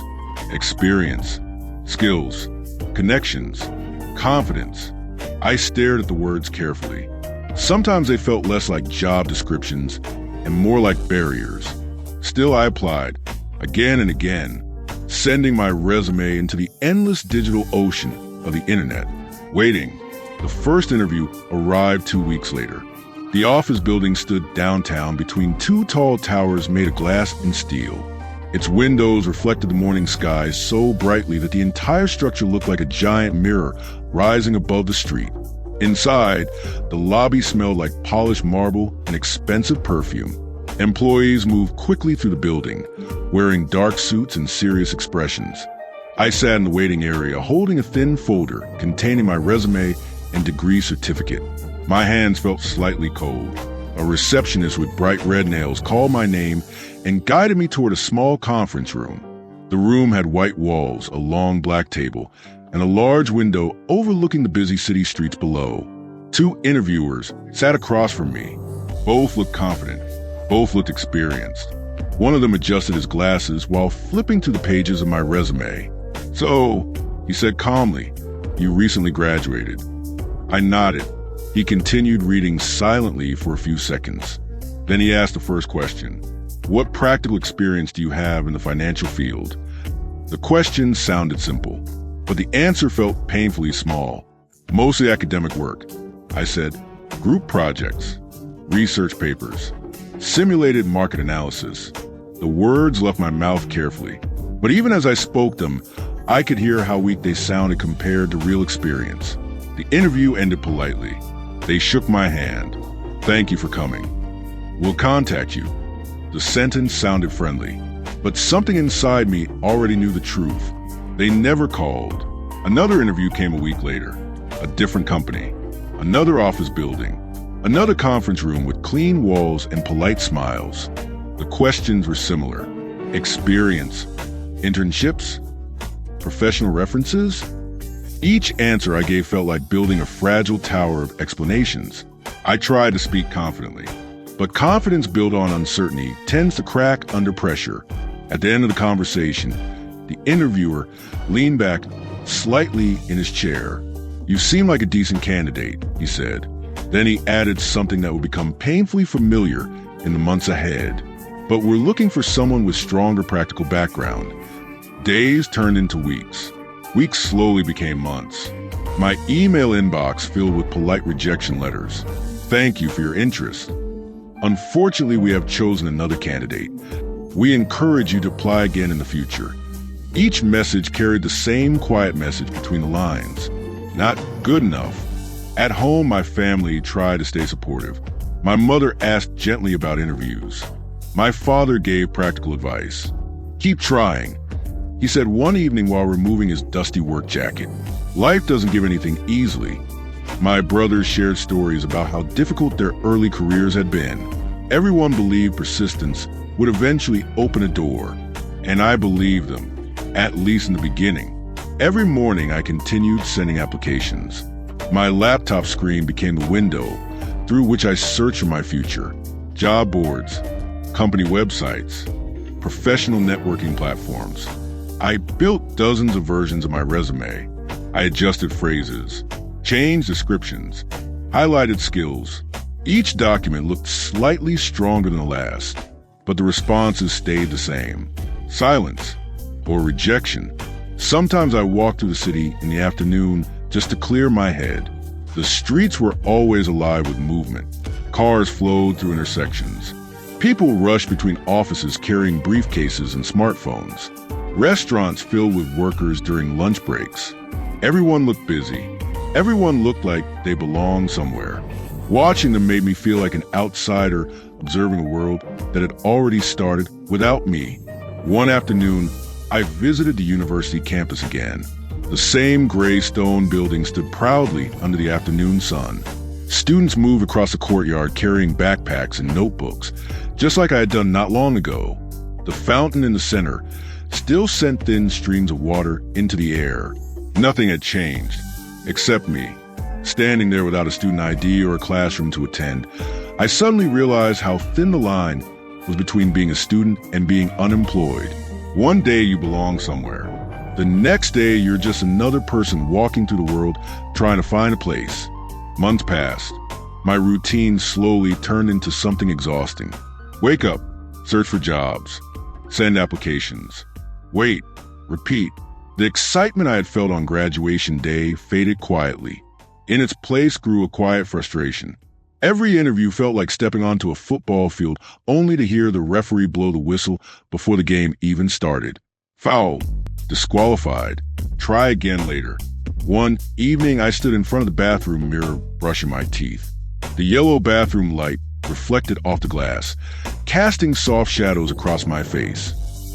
experience, skills, connections, confidence. I stared at the words carefully. Sometimes they felt less like job descriptions and more like barriers. Still, I applied, again and again, sending my resume into the endless digital ocean of the internet, waiting. The first interview arrived 2 weeks later. The office building stood downtown between two tall towers made of glass and steel. Its windows reflected the morning sky so brightly that the entire structure looked like a giant mirror rising above the street. Inside, the lobby smelled like polished marble and expensive perfume. Employees moved quickly through the building, wearing dark suits and serious expressions. I sat in the waiting area, holding a thin folder containing my resume and degree certificate. My hands felt slightly cold. A receptionist with bright red nails called my name and guided me toward a small conference room. The room had white walls, a long black table, and a large window overlooking the busy city streets below. Two interviewers sat across from me. Both looked confident. Both looked experienced. One of them adjusted his glasses while flipping through the pages of my resume. "So," he said calmly, "you recently graduated." I nodded. He continued reading silently for a few seconds. Then he asked the first question. "What practical experience do you have in the financial field?" The question sounded simple, but the answer felt painfully small. "Mostly academic work," I said. "Group projects, research papers, simulated market analysis." The words left my mouth carefully, but even as I spoke them, I could hear how weak they sounded compared to real experience. The interview ended politely. They shook my hand. "Thank you for coming. We'll contact you." The sentence sounded friendly, but something inside me already knew the truth. They never called. Another interview came a week later. A different company, another office building, another conference room with clean walls and polite smiles. The questions were similar. Experience, internships, professional references. Each answer I gave felt like building a fragile tower of explanations. I tried to speak confidently, but confidence built on uncertainty tends to crack under pressure. At the end of the conversation, the interviewer leaned back slightly in his chair. "You seem like a decent candidate," he said. Then he added something that would become painfully familiar in the months ahead. But we're looking for someone with stronger practical background. Days turned into weeks. Weeks slowly became months. My email inbox filled with polite rejection letters. Thank you for your interest. Unfortunately, we have chosen another candidate. We encourage you to apply again in the future. Each message carried the same quiet message between the lines. Not good enough. At home, my family tried to stay supportive. My mother asked gently about interviews. My father gave practical advice. Keep trying, he said one evening while removing his dusty work jacket. Life doesn't give anything easily. My brothers shared stories about how difficult their early careers had been. Everyone believed persistence would eventually open a door, and I believed them, at least in the beginning. Every morning I continued sending applications. My laptop screen became the window through which I searched for my future. Job boards, company websites, professional networking platforms. I built dozens of versions of my resume. I adjusted phrases, changed descriptions, highlighted skills. Each document looked slightly stronger than the last, but the responses stayed the same. Silence or rejection. Sometimes I walked through the city in the afternoon just to clear my head. The streets were always alive with movement. Cars flowed through intersections. People rushed between offices carrying briefcases and smartphones. Restaurants filled with workers during lunch breaks. Everyone looked busy. Everyone looked like they belonged somewhere. Watching them made me feel like an outsider observing a world that had already started without me. One afternoon, I visited the university campus again. The same gray stone building stood proudly under the afternoon sun. Students moved across the courtyard carrying backpacks and notebooks, just like I had done not long ago. The fountain in the center still sent thin streams of water into the air. Nothing had changed, except me. Standing there without a student ID or a classroom to attend, I suddenly realized how thin the line was between being a student and being unemployed. One day you belong somewhere. The next day you're just another person walking through the world trying to find a place. Months passed. My routine slowly turned into something exhausting. Wake up, search for jobs, send applications, wait, repeat. The excitement I had felt on graduation day faded quietly. In its place grew a quiet frustration. Every interview felt like stepping onto a football field only to hear the referee blow the whistle before the game even started. Foul, disqualified, try again later. One evening I stood in front of the bathroom mirror brushing my teeth. The yellow bathroom light reflected off the glass, casting soft shadows across my face.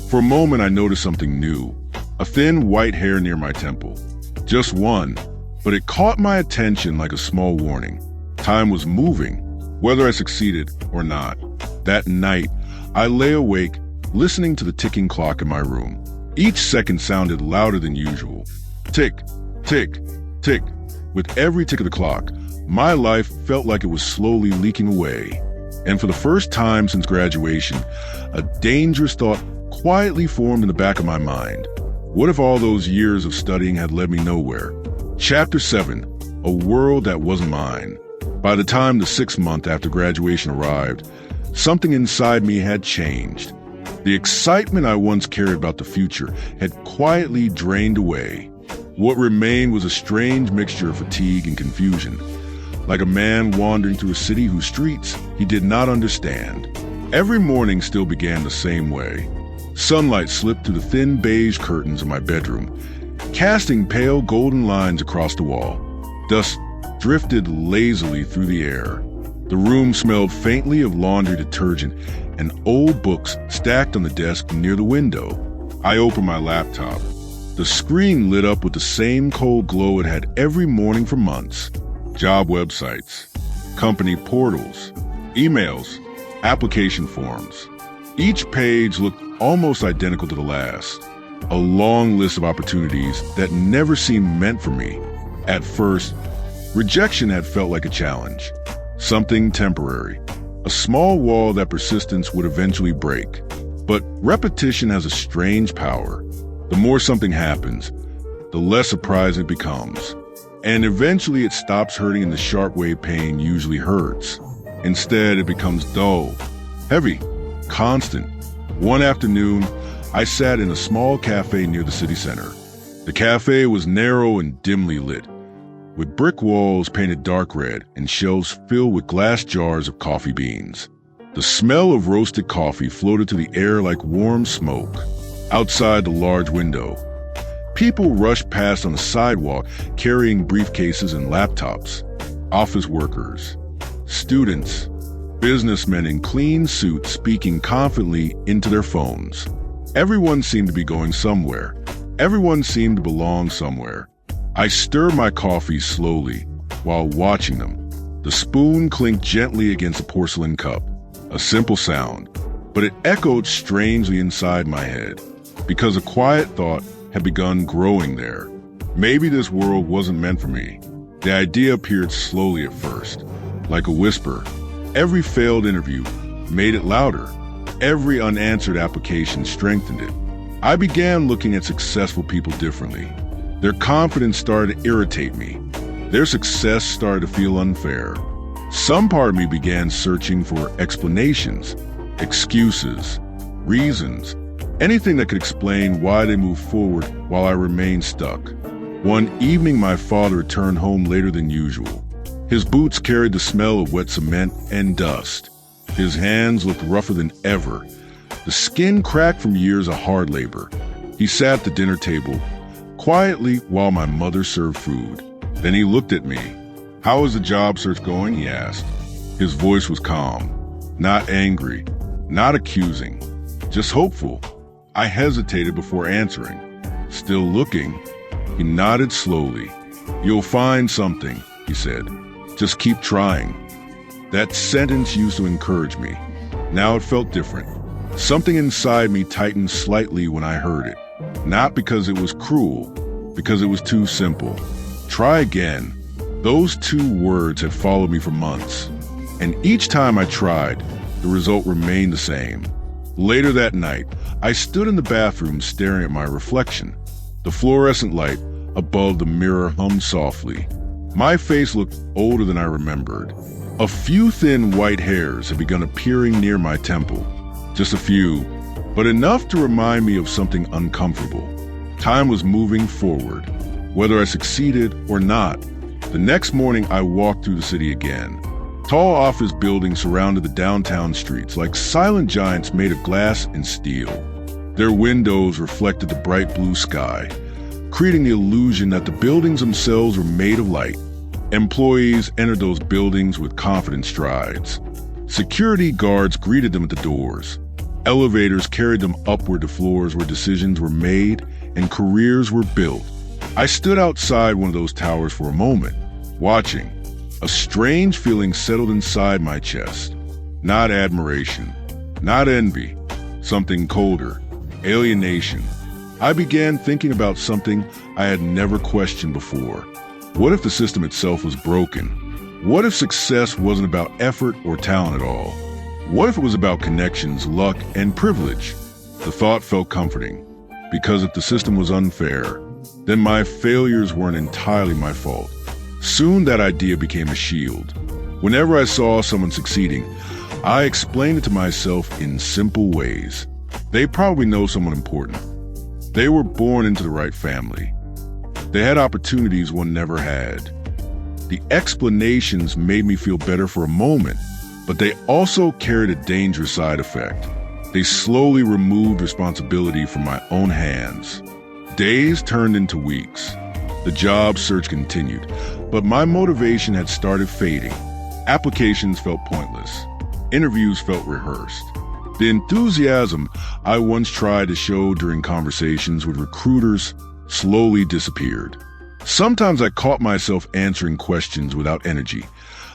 For a moment I noticed something new, a thin white hair near my temple. Just one, but it caught my attention like a small warning. Time was moving, whether I succeeded or not. That night, I lay awake, listening to the ticking clock in my room. Each second sounded louder than usual. Tick, tick, tick. With every tick of the clock, my life felt like it was slowly leaking away. And for the first time since graduation, a dangerous thought quietly formed in the back of my mind. What if all those years of studying had led me nowhere? Chapter 7, A World That Wasn't Mine. By the time the 6th month after graduation arrived, something inside me had changed. The excitement I once carried about the future had quietly drained away. What remained was a strange mixture of fatigue and confusion, like a man wandering through a city whose streets he did not understand. Every morning still began the same way. Sunlight slipped through the thin beige curtains of my bedroom, casting pale golden lines across the wall. Dust drifted lazily through the air. The room smelled faintly of laundry detergent and old books stacked on the desk near the window. I opened my laptop. The screen lit up with the same cold glow it had every morning for months. Job websites, company portals, emails, application forms. Each page looked almost identical to the last. A long list of opportunities that never seemed meant for me. At first, rejection had felt like a challenge, something temporary, a small wall that persistence would eventually break. But repetition has a strange power. The more something happens, the less surprising it becomes. And eventually it stops hurting in the sharp way pain usually hurts. Instead, it becomes dull, heavy, constant. One afternoon, I sat in a small cafe near the city center. The cafe was narrow and dimly lit, with brick walls painted dark red and shelves filled with glass jars of coffee beans. The smell of roasted coffee floated to the air like warm smoke. Outside the large window, people rushed past on the sidewalk carrying briefcases and laptops. Office workers, students, businessmen in clean suits speaking confidently into their phones. Everyone seemed to be going somewhere. Everyone seemed to belong somewhere. I stirred my coffee slowly while watching them. The spoon clinked gently against a porcelain cup. A simple sound, but it echoed strangely inside my head because a quiet thought had begun growing there. Maybe this world wasn't meant for me. The idea appeared slowly at first, like a whisper. Every failed interview made it louder. Every unanswered application strengthened it. I began looking at successful people differently. Their confidence started to irritate me. Their success started to feel unfair. Some part of me began searching for explanations, excuses, reasons, anything that could explain why they moved forward while I remained stuck. One evening, my father returned home later than usual. His boots carried the smell of wet cement and dust. His hands looked rougher than ever. The skin cracked from years of hard labor. He sat at the dinner table, quietly while my mother served food. Then he looked at me. "How is the job search going?" he asked. His voice was calm, not angry, not accusing, just hopeful. I hesitated before answering. Still looking, he nodded slowly. "You'll find something," he said. "Just keep trying." That sentence used to encourage me. Now it felt different. Something inside me tightened slightly when I heard it. Not because it was cruel, because it was too simple. Try again. Those two words had followed me for months. And each time I tried, the result remained the same. Later that night, I stood in the bathroom staring at my reflection. The fluorescent light above the mirror hummed softly. My face looked older than I remembered. A few thin white hairs had begun appearing near my temple. Just a few, but enough to remind me of something uncomfortable. Time was moving forward, whether I succeeded or not. The next morning, I walked through the city again. Tall office buildings surrounded the downtown streets like silent giants made of glass and steel. Their windows reflected the bright blue sky, creating the illusion that the buildings themselves were made of light. Employees entered those buildings with confident strides. Security guards greeted them at the doors. Elevators carried them upward to floors where decisions were made and careers were built. I stood outside one of those towers for a moment, watching. A strange feeling settled inside my chest. Not admiration, not envy, something colder, alienation. I began thinking about something I had never questioned before. What if the system itself was broken? What if success wasn't about effort or talent at all? What if it was about connections, luck, and privilege? The thought felt comforting, because if the system was unfair, then my failures weren't entirely my fault. Soon that idea became a shield. Whenever I saw someone succeeding, I explained it to myself in simple ways. They probably know someone important. They were born into the right family. They had opportunities one never had. The explanations made me feel better for a moment, but they also carried a dangerous side effect. They slowly removed responsibility from my own hands. Days turned into weeks. The job search continued, but my motivation had started fading. Applications felt pointless. Interviews felt rehearsed. The enthusiasm I once tried to show during conversations with recruiters slowly disappeared. Sometimes I caught myself answering questions without energy,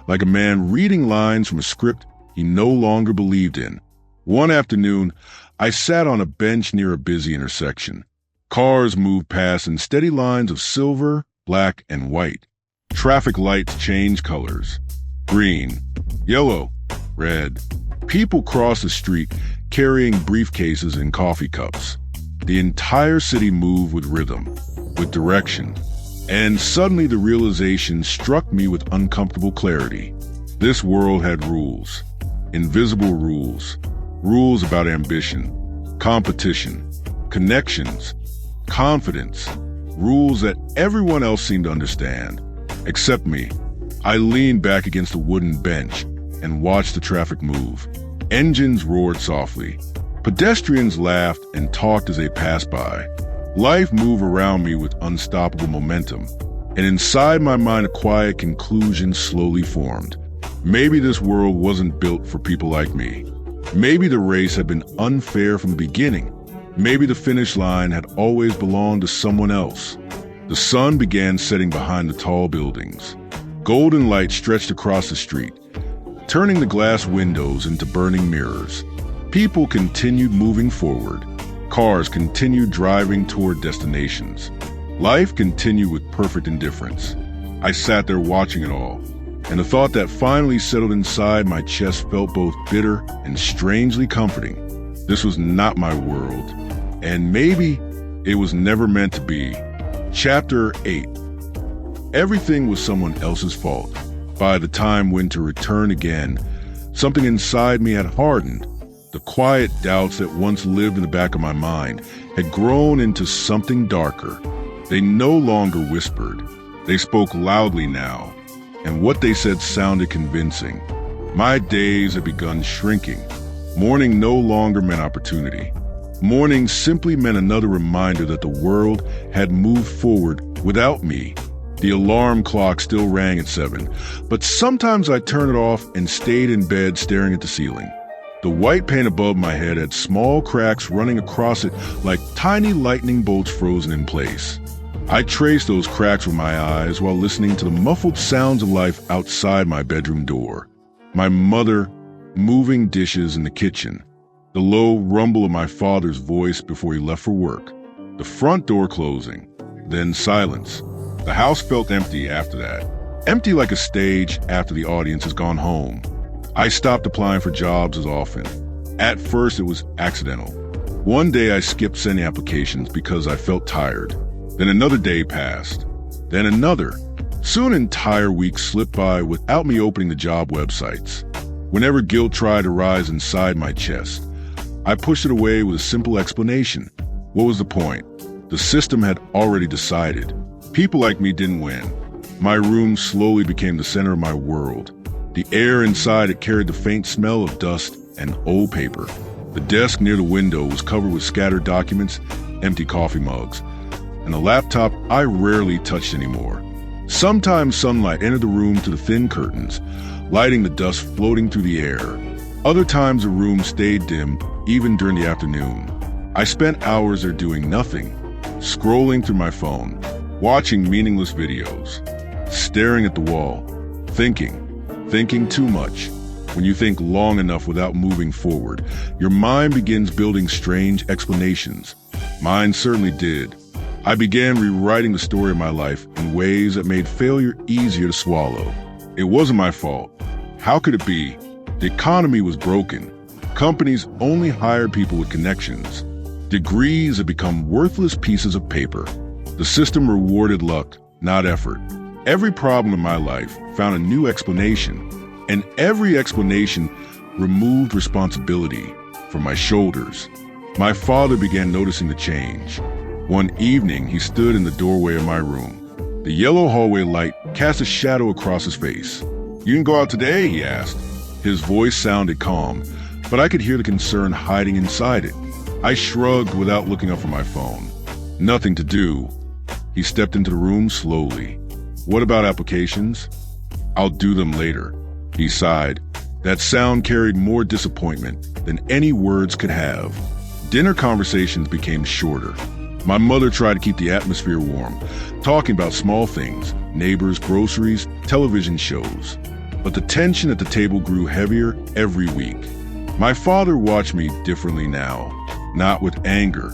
like a man reading lines from a script he no longer believed in. One afternoon, I sat on a bench near a busy intersection. Cars moved past in steady lines of silver, black, and white. Traffic lights changed colors. Green, yellow, red. People crossed the street carrying briefcases and coffee cups. The entire city moved with rhythm, with direction. And suddenly the realization struck me with uncomfortable clarity. This world had rules, invisible rules, rules about ambition, competition, connections, confidence, rules that everyone else seemed to understand, except me. I leaned back against a wooden bench and watched the traffic move. Engines roared softly. Pedestrians laughed and talked as they passed by. Life moved around me with unstoppable momentum, and inside my mind a quiet conclusion slowly formed. Maybe this world wasn't built for people like me. Maybe the race had been unfair from the beginning. Maybe the finish line had always belonged to someone else. The sun began setting behind the tall buildings. Golden light stretched across the street, turning the glass windows into burning mirrors. People continued moving forward. Cars continued driving toward destinations. Life continued with perfect indifference. I sat there watching it all, and the thought that finally settled inside my chest felt both bitter and strangely comforting. This was not my world, and maybe it was never meant to be. Chapter 8. Everything was someone else's fault. By the time winter returned again, something inside me had hardened. The quiet doubts that once lived in the back of my mind had grown into something darker. They no longer whispered. They spoke loudly now, and what they said sounded convincing. My days had begun shrinking. Morning no longer meant opportunity. Morning simply meant another reminder that the world had moved forward without me. The alarm clock still rang at 7, but sometimes I turned it off and stayed in bed staring at the ceiling. The white paint above my head had small cracks running across it like tiny lightning bolts frozen in place. I traced those cracks with my eyes while listening to the muffled sounds of life outside my bedroom door. My mother moving dishes in the kitchen, the low rumble of my father's voice before he left for work, the front door closing, then silence. The house felt empty after that, empty like a stage after the audience has gone home. I stopped applying for jobs as often. At first, it was accidental. One day I skipped sending applications because I felt tired. Then another day passed. Then another. Soon entire weeks slipped by without me opening the job websites. Whenever guilt tried to rise inside my chest, I pushed it away with a simple explanation. What was the point? The system had already decided. People like me didn't win. My room slowly became the center of my world. The air inside it carried the faint smell of dust and old paper. The desk near the window was covered with scattered documents, empty coffee mugs, and the laptop I rarely touched anymore. Sometimes sunlight entered the room through the thin curtains, lighting the dust floating through the air. Other times the room stayed dim, even during the afternoon. I spent hours there doing nothing, scrolling through my phone, watching meaningless videos, staring at the wall, thinking too much. When you think long enough without moving forward, your mind begins building strange explanations. Mine certainly did. I began rewriting the story of my life in ways that made failure easier to swallow. It wasn't my fault. How could it be? The economy was broken. Companies only hired people with connections. Degrees had become worthless pieces of paper. The system rewarded luck, not effort. Every problem in my life found a new explanation, and every explanation removed responsibility from my shoulders. My father began noticing the change. One evening, he stood in the doorway of my room. The yellow hallway light cast a shadow across his face. "You can go out today?" he asked. His voice sounded calm, but I could hear the concern hiding inside it. I shrugged without looking up from my phone. Nothing to do. He stepped into the room slowly. "What about applications?" "I'll do them later." He sighed. That sound carried more disappointment than any words could have. Dinner conversations became shorter. My mother tried to keep the atmosphere warm, talking about small things, neighbors, groceries, television shows. But the tension at the table grew heavier every week. My father watched me differently now, not with anger,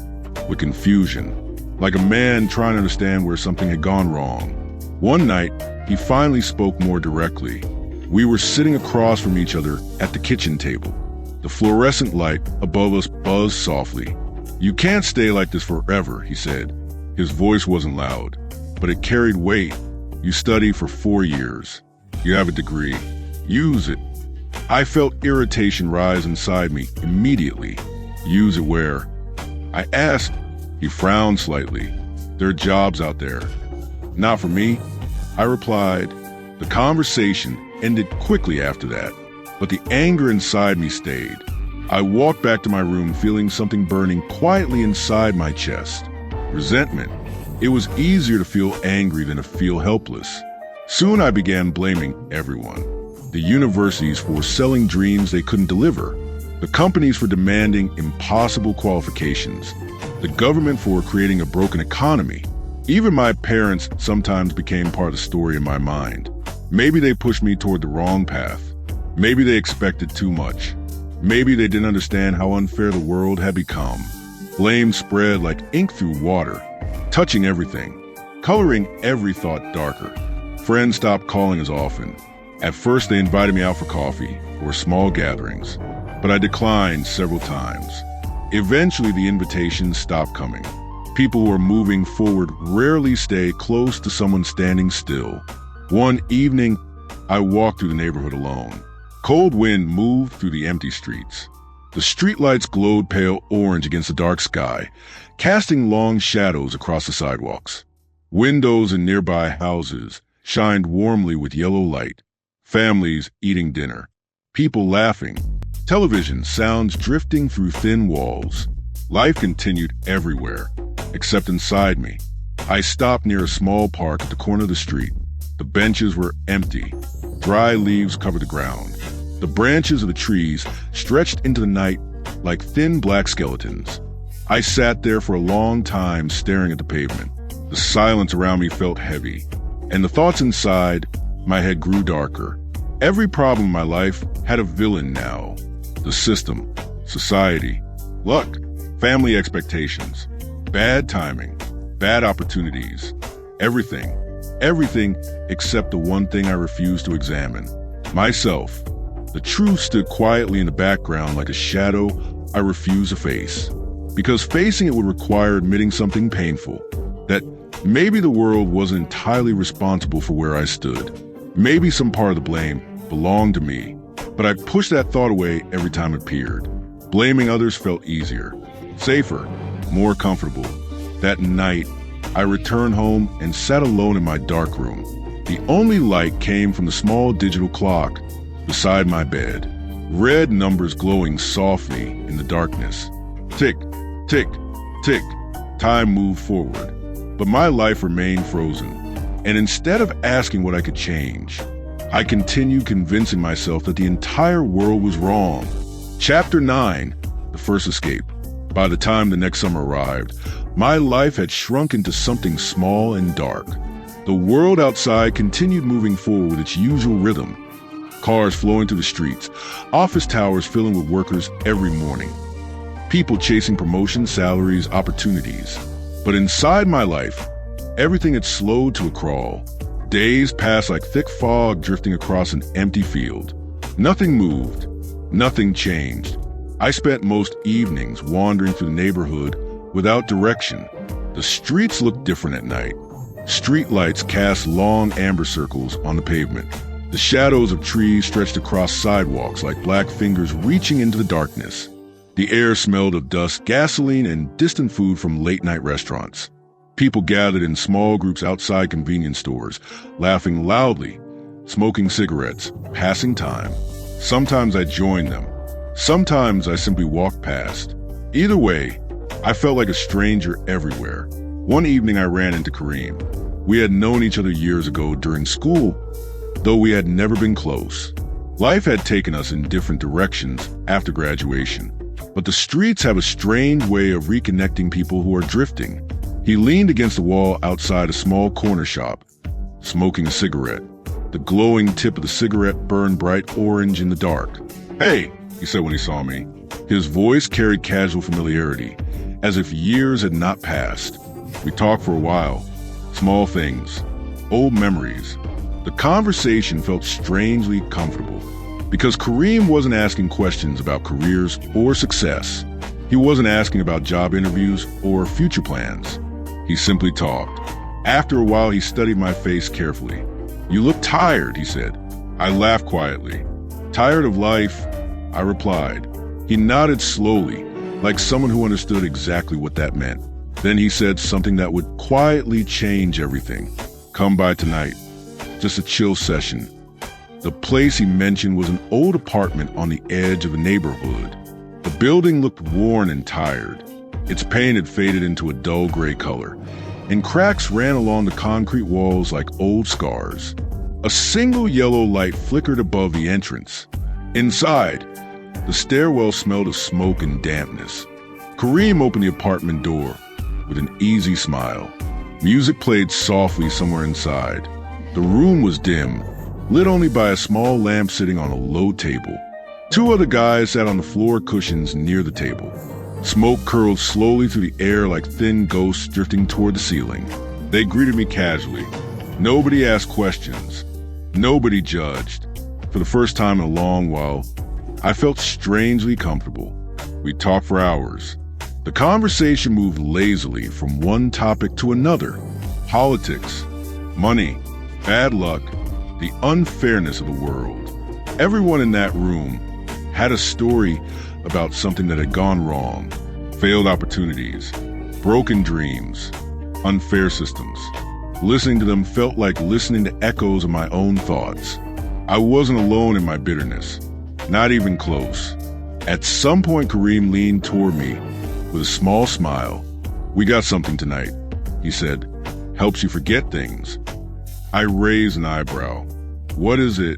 with confusion, like a man trying to understand where something had gone wrong. One night, he finally spoke more directly. We were sitting across from each other at the kitchen table. The fluorescent light above us buzzed softly. "You can't stay like this forever," he said. His voice wasn't loud. but it carried weight. You study for 4 years. You have a degree. Use it. I felt irritation rise inside me immediately. Use it where? I asked. He frowned slightly. There are jobs out there. Not for me, I replied. The conversation ended quickly after that, but the anger inside me stayed. I walked back to my room feeling something burning quietly inside my chest. Resentment. It was easier to feel angry than to feel helpless. Soon I began blaming everyone. The universities for selling dreams they couldn't deliver. The companies for demanding impossible qualifications. The government for creating a broken economy. Even my parents sometimes became part of the story in my mind. Maybe they pushed me toward the wrong path. Maybe they expected too much. Maybe they didn't understand how unfair the world had become. Blame spread like ink through water, touching everything, coloring every thought darker. Friends stopped calling as often. At first, they invited me out for coffee or small gatherings, but I declined several times. Eventually, the invitations stopped coming. People who are moving forward rarely stay close to someone standing still. One evening, I walked through the neighborhood alone. Cold wind moved through the empty streets. The streetlights glowed pale orange against the dark sky, casting long shadows across the sidewalks. Windows in nearby houses shined warmly with yellow light. Families eating dinner. People laughing. Television sounds drifting through thin walls. Life continued everywhere, except inside me. I stopped near a small park at the corner of the street. The benches were empty. Dry leaves covered the ground. The branches of the trees stretched into the night like thin black skeletons. I sat there for a long time staring at the pavement. The silence around me felt heavy, and the thoughts inside my head grew darker. Every problem in my life had a villain now. The system, society, luck, family expectations, bad timing, bad opportunities, everything except the one thing I refused to examine, myself. The truth stood quietly in the background like a shadow I refused to face. Because facing it would require admitting something painful, that maybe the world wasn't entirely responsible for where I stood. Maybe some part of the blame belonged to me, but I pushed that thought away every time it appeared. Blaming others felt easier, safer, more comfortable. That night, I returned home and sat alone in my dark room. The only light came from the small digital clock beside my bed, red numbers glowing softly in the darkness. Tick, tick, tick. Time moved forward, but my life remained frozen. And instead of asking what I could change, I continued convincing myself that the entire world was wrong. Chapter 9, The First Escape. By the time the next summer arrived, my life had shrunk into something small and dark. The world outside continued moving forward with its usual rhythm. Cars flowing through the streets, office towers filling with workers every morning. People chasing promotions, salaries, opportunities. But inside my life, everything had slowed to a crawl. Days passed like thick fog drifting across an empty field. Nothing moved. Nothing changed. I spent most evenings wandering through the neighborhood without direction. The streets looked different at night. Streetlights cast long amber circles on the pavement. The shadows of trees stretched across sidewalks like black fingers reaching into the darkness. The air smelled of dust, gasoline, and distant food from late-night restaurants. People gathered in small groups outside convenience stores, laughing loudly, smoking cigarettes, passing time. Sometimes I joined them. Sometimes I simply walked past. Either way, I felt like a stranger everywhere. One evening I ran into Kareem. We had known each other years ago during school, though we had never been close. Life had taken us in different directions after graduation, but the streets have a strange way of reconnecting people who are drifting. He leaned against the wall outside a small corner shop, smoking a cigarette. The glowing tip of the cigarette burned bright orange in the dark. "Hey," he said when he saw me. His voice carried casual familiarity, as if years had not passed. We talked for a while. Small things, old memories. The conversation felt strangely comfortable, because Kareem wasn't asking questions about careers or success. He wasn't asking about job interviews or future plans. He simply talked. After a while, he studied my face carefully. "You look tired," he said. I laughed quietly. "Tired of life?" I replied. He nodded slowly, like someone who understood exactly what that meant. Then he said something that would quietly change everything. "Come by tonight. Just a chill session." The place he mentioned was an old apartment on the edge of a neighborhood. The building looked worn and tired. Its paint had faded into a dull gray color, and cracks ran along the concrete walls like old scars. A single yellow light flickered above the entrance. Inside, the stairwell smelled of smoke and dampness. Kareem opened the apartment door with an easy smile. Music played softly somewhere inside. The room was dim, lit only by a small lamp sitting on a low table. Two other guys sat on the floor cushions near the table. Smoke curled slowly through the air like thin ghosts drifting toward the ceiling. They greeted me casually. Nobody asked questions. Nobody judged. For the first time in a long while, I felt strangely comfortable. We talked for hours. The conversation moved lazily from one topic to another. Politics, money, bad luck, the unfairness of the world. Everyone in that room had a story about something that had gone wrong. Failed opportunities, broken dreams, unfair systems. Listening to them felt like listening to echoes of my own thoughts. I wasn't alone in my bitterness, not even close. At some point, Kareem leaned toward me with a small smile. "We got something tonight," he said. "Helps you forget things." I raised an eyebrow. "What is it?"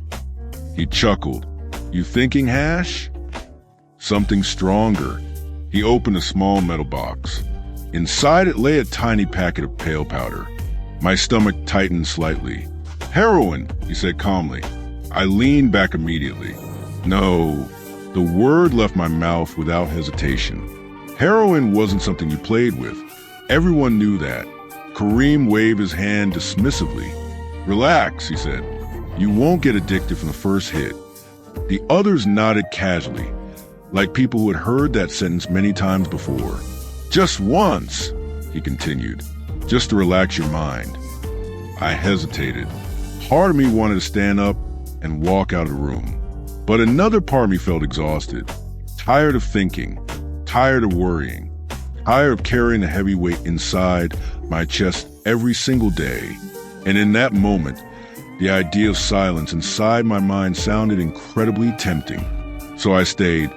He chuckled. "You thinking, Hash?" "Something stronger." He opened a small metal box. Inside it lay a tiny packet of pale powder. My stomach tightened slightly. "Heroin," he said calmly. I leaned back immediately. "No." The word left my mouth without hesitation. Heroin wasn't something you played with. Everyone knew that. Kareem waved his hand dismissively. "Relax," he said. "You won't get addicted from the first hit." The others nodded casually, like people who had heard that sentence many times before. "Just once," he continued, "just to relax your mind." I hesitated. Part of me wanted to stand up and walk out of the room. But another part of me felt exhausted, tired of thinking, tired of worrying, tired of carrying the heavy weight inside my chest every single day. And in that moment, the idea of silence inside my mind sounded incredibly tempting. So I stayed.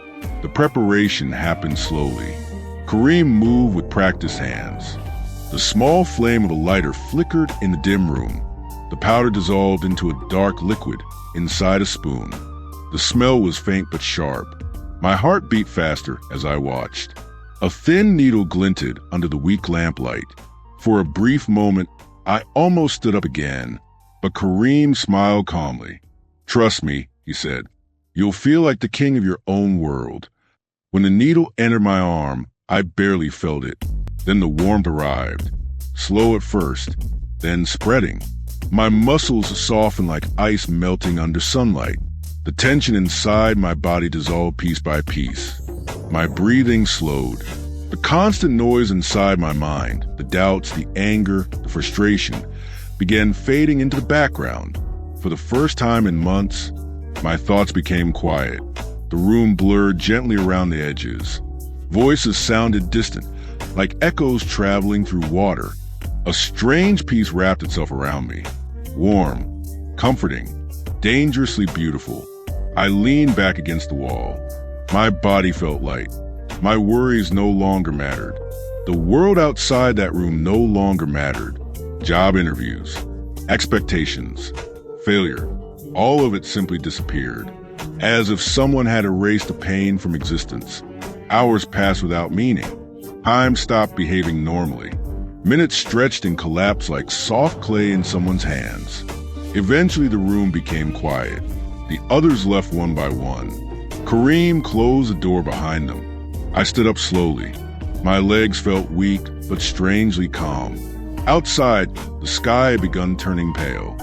The preparation happened slowly. Kareem moved with practiced hands. The small flame of a lighter flickered in the dim room. The powder dissolved into a dark liquid inside a spoon. The smell was faint but sharp. My heart beat faster as I watched. A thin needle glinted under the weak lamplight. For a brief moment, I almost stood up again, but Kareem smiled calmly. "Trust me," he said. "You'll feel like the king of your own world." When the needle entered my arm, I barely felt it. Then the warmth arrived, slow at first, then spreading. My muscles softened like ice melting under sunlight. The tension inside my body dissolved piece by piece. My breathing slowed. The constant noise inside my mind, the doubts, the anger, the frustration, began fading into the background. For the first time in months, my thoughts became quiet. The room blurred gently around the edges. Voices sounded distant, like echoes traveling through water. A strange peace wrapped itself around me. Warm, comforting, dangerously beautiful. I leaned back against the wall. My body felt light. My worries no longer mattered. The world outside that room no longer mattered. Job interviews, expectations, failure, all of it simply disappeared, as if someone had erased the pain from existence. Hours passed without meaning. Time stopped behaving normally. Minutes stretched and collapsed like soft clay in someone's hands. Eventually, the room became quiet. The others left one by one. Kareem closed the door behind them. I stood up slowly. My legs felt weak, but strangely calm. Outside, the sky had begun turning pale.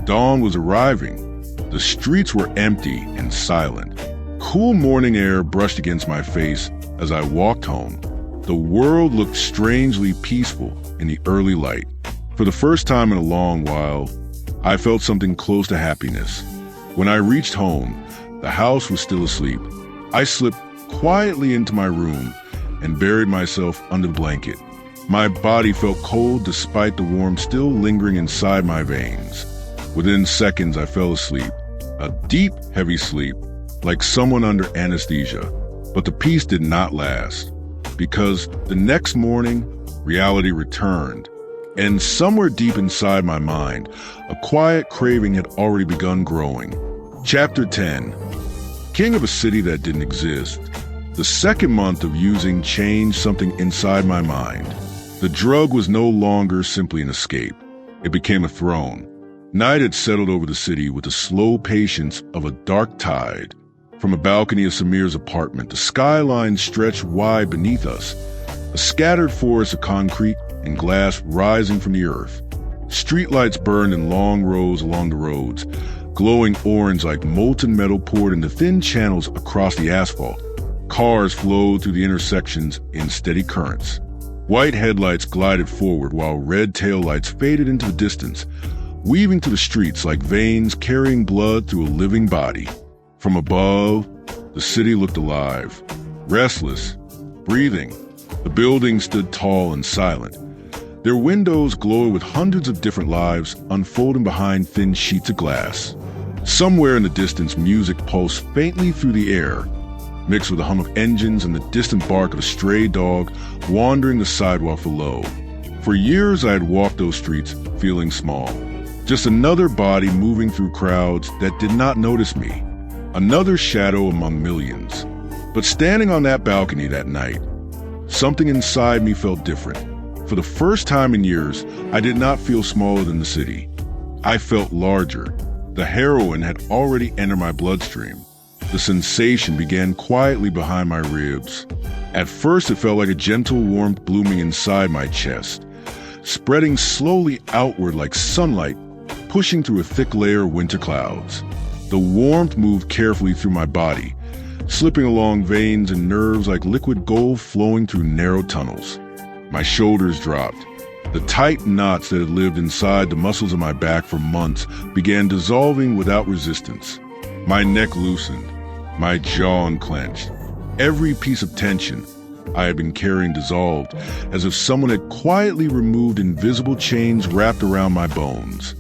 Dawn was arriving. The streets were empty and silent. Cool morning air brushed against my face as I walked home. The world looked strangely peaceful in the early light. For the first time in a long while, I felt something close to happiness. When I reached home, the house was still asleep. I slipped quietly into my room and buried myself under the blanket. My body felt cold despite the warmth still lingering inside my veins. Within seconds, I fell asleep. A deep, heavy sleep, like someone under anesthesia. But the peace did not last, because the next morning, reality returned. And somewhere deep inside my mind, a quiet craving had already begun growing. Chapter 10. King of a city that didn't exist. The second month of using changed something inside my mind. The drug was no longer simply an escape. It became a throne. Night had settled over the city with the slow patience of a dark tide. From a balcony of Samir's apartment, the skyline stretched wide beneath us, a scattered forest of concrete and glass rising from the earth. Streetlights burned in long rows along the roads, glowing orange like molten metal poured into thin channels across the asphalt. Cars flowed through the intersections in steady currents. White headlights glided forward while red taillights faded into the distance, weaving through the streets like veins carrying blood through a living body. From above, the city looked alive, restless, breathing. The buildings stood tall and silent. Their windows glowed with hundreds of different lives unfolding behind thin sheets of glass. Somewhere in the distance, music pulsed faintly through the air, mixed with the hum of engines and the distant bark of a stray dog wandering the sidewalk below. For years, I had walked those streets feeling small, just another body moving through crowds that did not notice me, another shadow among millions. But standing on that balcony that night, something inside me felt different. For the first time in years, I did not feel smaller than the city. I felt larger. The heroin had already entered my bloodstream. The sensation began quietly behind my ribs. At first, it felt like a gentle warmth blooming inside my chest, spreading slowly outward like sunlight, pushing through a thick layer of winter clouds. The warmth moved carefully through my body, slipping along veins and nerves like liquid gold flowing through narrow tunnels. My shoulders dropped. The tight knots that had lived inside the muscles of my back for months began dissolving without resistance. My neck loosened, my jaw unclenched. Every piece of tension I had been carrying dissolved, as if someone had quietly removed invisible chains wrapped around my bones.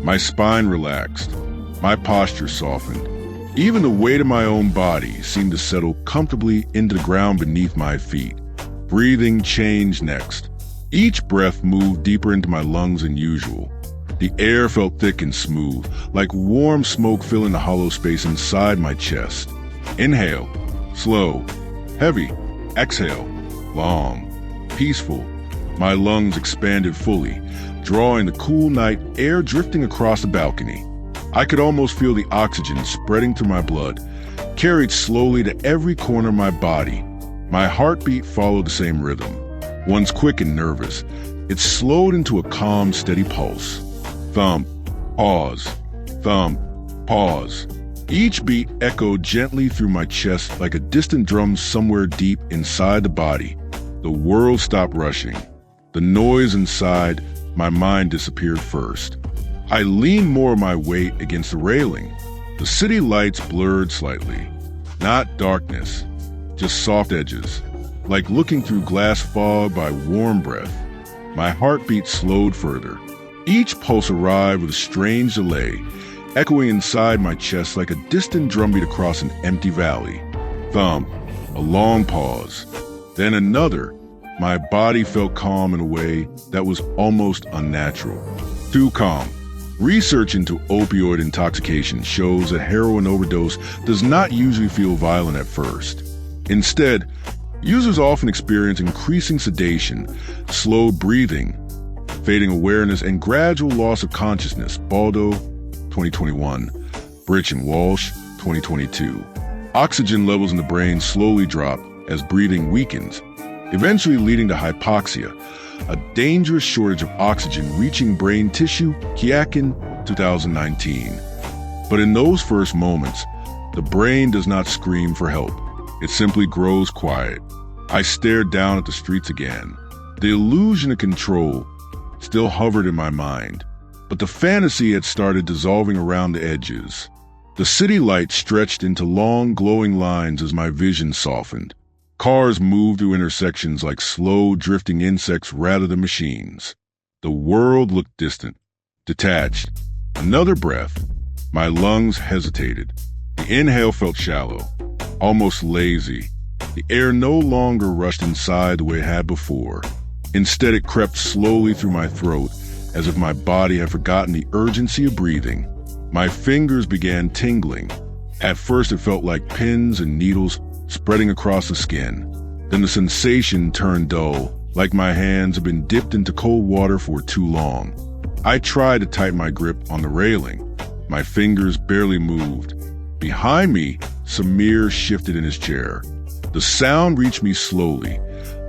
My spine relaxed, my posture softened. Even the weight of my own body seemed to settle comfortably into the ground beneath my feet. Breathing changed next. Each breath moved deeper into my lungs than usual. The air felt thick and smooth, like warm smoke filling the hollow space inside my chest. Inhale, slow, heavy. Exhale, long, peaceful. My lungs expanded fully, drawing the cool night air drifting across the balcony. I could almost feel the oxygen spreading through my blood, carried slowly to every corner of my body. My heartbeat followed the same rhythm. Once quick and nervous, it slowed into a calm, steady pulse. Thump, pause, thump, pause. Each beat echoed gently through my chest like a distant drum somewhere deep inside the body. The world stopped rushing. The noise inside my mind disappeared first. I leaned more of my weight against the railing. The city lights blurred slightly. Not darkness, just soft edges, like looking through glass fog by warm breath. My heartbeat slowed further. Each pulse arrived with a strange delay, echoing inside my chest like a distant drumbeat across an empty valley. Thump, a long pause, then another. My body felt calm in a way that was almost unnatural. Too calm. Research into opioid intoxication shows that heroin overdose does not usually feel violent at first. Instead, users often experience increasing sedation, slowed breathing, fading awareness, and gradual loss of consciousness. Baldo, 2021. Britch and Walsh, 2022. Oxygen levels in the brain slowly drop as breathing weakens, eventually leading to hypoxia, a dangerous shortage of oxygen reaching brain tissue. Kiakin, 2019. But in those first moments, the brain does not scream for help. It simply grows quiet. I stared down at the streets again. The illusion of control still hovered in my mind, but the fantasy had started dissolving around the edges. The city lights stretched into long, glowing lines as my vision softened. Cars moved through intersections like slow, drifting insects rather than machines. The world looked distant, detached. Another breath. My lungs hesitated. The inhale felt shallow, almost lazy. The air no longer rushed inside the way it had before. Instead, it crept slowly through my throat, as if my body had forgotten the urgency of breathing. My fingers began tingling. At first, it felt like pins and needles spreading across the skin. Then the sensation turned dull, like my hands had been dipped into cold water for too long. I tried to tighten my grip on the railing. My fingers barely moved. Behind me, Samir shifted in his chair. The sound reached me slowly,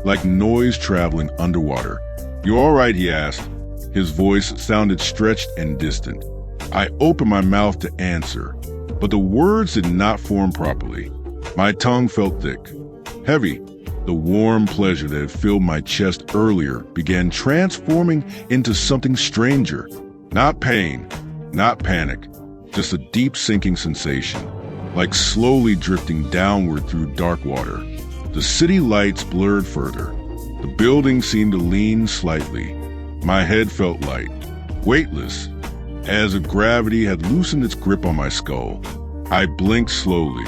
like noise traveling underwater. "You all right?" he asked. His voice sounded stretched and distant. I opened my mouth to answer, but the words did not form properly. My tongue felt thick, heavy. The warm pleasure that had filled my chest earlier began transforming into something stranger. Not pain, not panic, just a deep sinking sensation, like slowly drifting downward through dark water. The city lights blurred further. The building seemed to lean slightly. My head felt light, weightless, as if gravity had loosened its grip on my skull. I blinked slowly.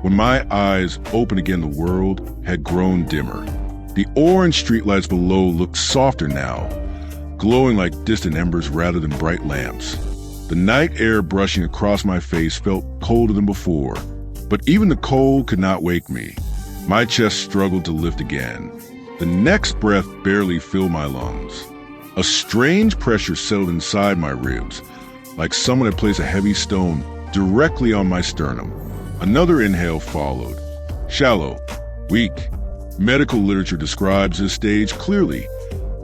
When my eyes opened again, the world had grown dimmer. The orange streetlights below looked softer now, glowing like distant embers rather than bright lamps. The night air brushing across my face felt colder than before, but even the cold could not wake me. My chest struggled to lift again. The next breath barely filled my lungs. A strange pressure settled inside my ribs, like someone had placed a heavy stone directly on my sternum. Another inhale followed. Shallow, weak. Medical literature describes this stage clearly.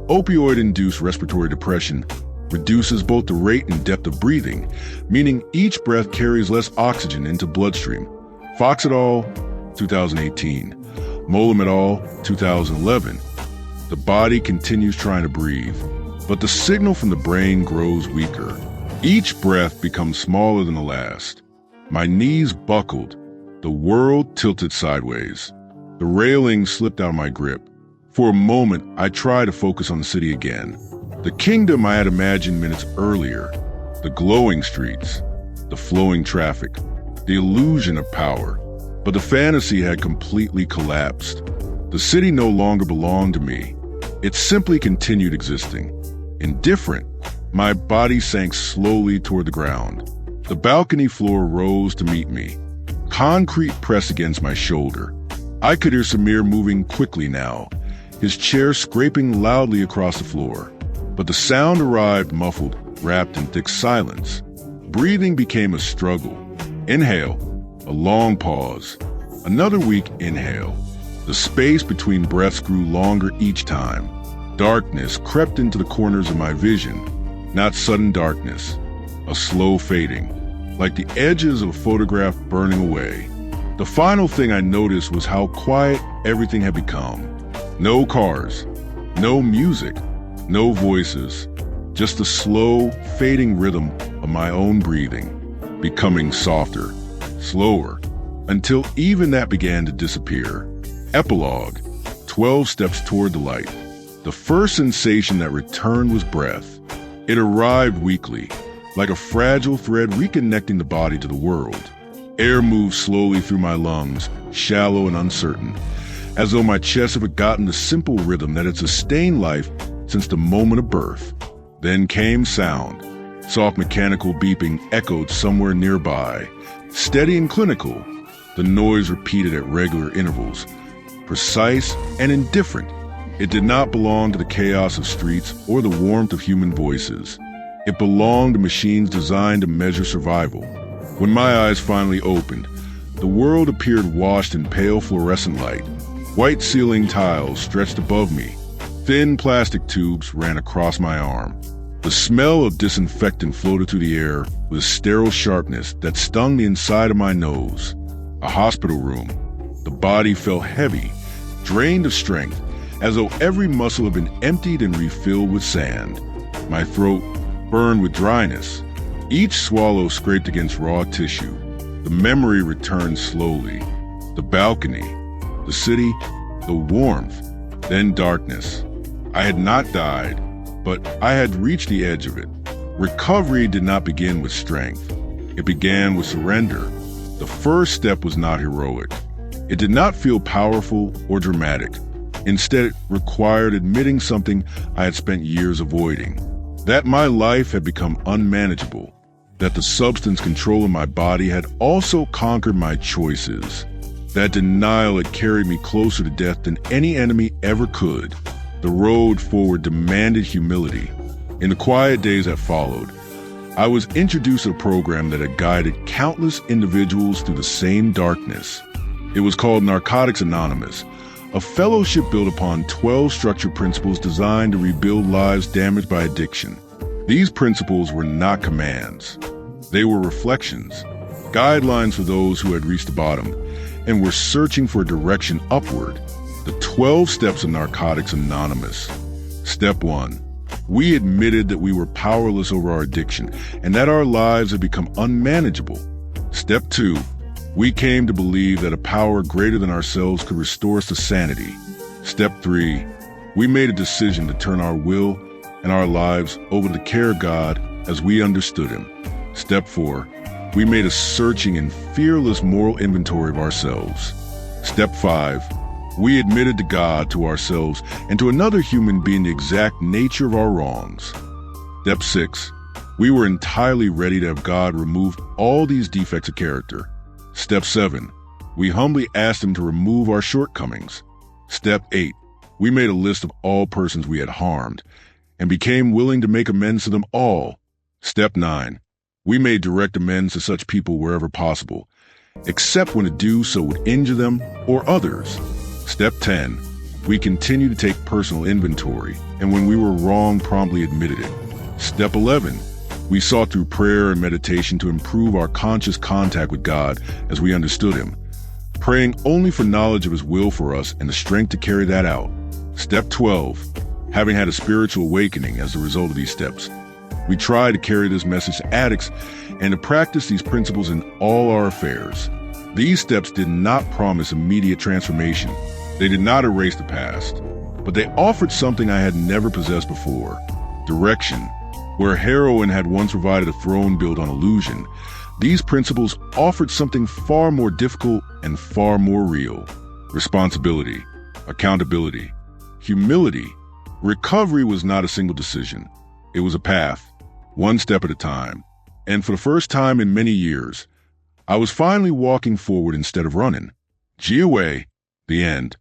Opioid-induced respiratory depression reduces both the rate and depth of breathing, meaning each breath carries less oxygen into bloodstream. Fox et al., 2018. Molam et al., 2011. The body continues trying to breathe, but the signal from the brain grows weaker. Each breath becomes smaller than the last. My knees buckled. The world tilted sideways. The railing slipped out of my grip. For a moment, I tried to focus on the city again. The kingdom I had imagined minutes earlier. The glowing streets, the flowing traffic, the illusion of power. But the fantasy had completely collapsed. The city no longer belonged to me. It simply continued existing. Indifferent, my body sank slowly toward the ground. The balcony floor rose to meet me. Concrete pressed against my shoulder. I could hear Samir moving quickly now, his chair scraping loudly across the floor. But the sound arrived muffled, wrapped in thick silence. Breathing became a struggle. Inhale, a long pause. Another weak inhale. The space between breaths grew longer each time. Darkness crept into the corners of my vision. Not sudden darkness, a slow fading, like the edges of a photograph burning away. The final thing I noticed was how quiet everything had become. No cars, no music, no voices, just the slow, fading rhythm of my own breathing, becoming softer, slower, until even that began to disappear. Epilogue, 12 steps toward the light. The first sensation that returned was breath. It arrived weakly, like a fragile thread reconnecting the body to the world. Air moved slowly through my lungs, shallow and uncertain, as though my chest had forgotten the simple rhythm that had sustained life since the moment of birth. Then came sound. Soft mechanical beeping echoed somewhere nearby. Steady and clinical, the noise repeated at regular intervals, precise and indifferent. It did not belong to the chaos of streets or the warmth of human voices. It belonged to machines designed to measure survival. When my eyes finally opened, the world appeared washed in pale fluorescent light. White ceiling tiles stretched above me. Thin plastic tubes ran across my arm. The smell of disinfectant floated through the air with a sterile sharpness that stung the inside of my nose. A hospital room. The body felt heavy, drained of strength, as though every muscle had been emptied and refilled with sand. My throat burned with dryness. Each swallow scraped against raw tissue. The memory returned slowly. The balcony, the city, the warmth, then darkness. I had not died, but I had reached the edge of it. Recovery did not begin with strength. It began with surrender. The first step was not heroic. It did not feel powerful or dramatic. Instead, it required admitting something I had spent years avoiding, that my life had become unmanageable, that the substance controlling my body had also conquered my choices. That denial had carried me closer to death than any enemy ever could. The road forward demanded humility. In the quiet days that followed, I was introduced to a program that had guided countless individuals through the same darkness. It was called Narcotics Anonymous, a fellowship built upon 12 structured principles designed to rebuild lives damaged by addiction. These principles were not commands. They were reflections, guidelines for those who had reached the bottom and were searching for a direction upward. The 12 steps of Narcotics Anonymous. Step 1. We admitted that we were powerless over our addiction and that our lives had become unmanageable. Step 2. We came to believe that a power greater than ourselves could restore us to sanity. Step 3. We made a decision to turn our will and our lives over to the care of God as we understood Him. Step 4. We made a searching and fearless moral inventory of ourselves. Step 5. We admitted to God, to ourselves, and to another human being the exact nature of our wrongs. Step 6. We were entirely ready to have God remove all these defects of character. Step 7. We humbly asked Him to remove our shortcomings. Step 8. We made a list of all persons we had harmed and became willing to make amends to them all. Step 9. We made direct amends to such people wherever possible, except when to do so would injure them or others. Step 10. We continued to take personal inventory, and when we were wrong, promptly admitted it. Step 11. We sought through prayer and meditation to improve our conscious contact with God as we understood Him, praying only for knowledge of His will for us and the strength to carry that out. Step 12. Having had a spiritual awakening as a result of these steps, we try to carry this message to addicts and to practice these principles in all our affairs. These steps did not promise immediate transformation. They did not erase the past, but they offered something I had never possessed before: direction. Where heroin had once provided a throne built on illusion, these principles offered something far more difficult and far more real: responsibility, accountability, humility. Recovery was not a single decision. It was a path, one step at a time. And for the first time in many years, I was finally walking forward instead of running. G away. The end.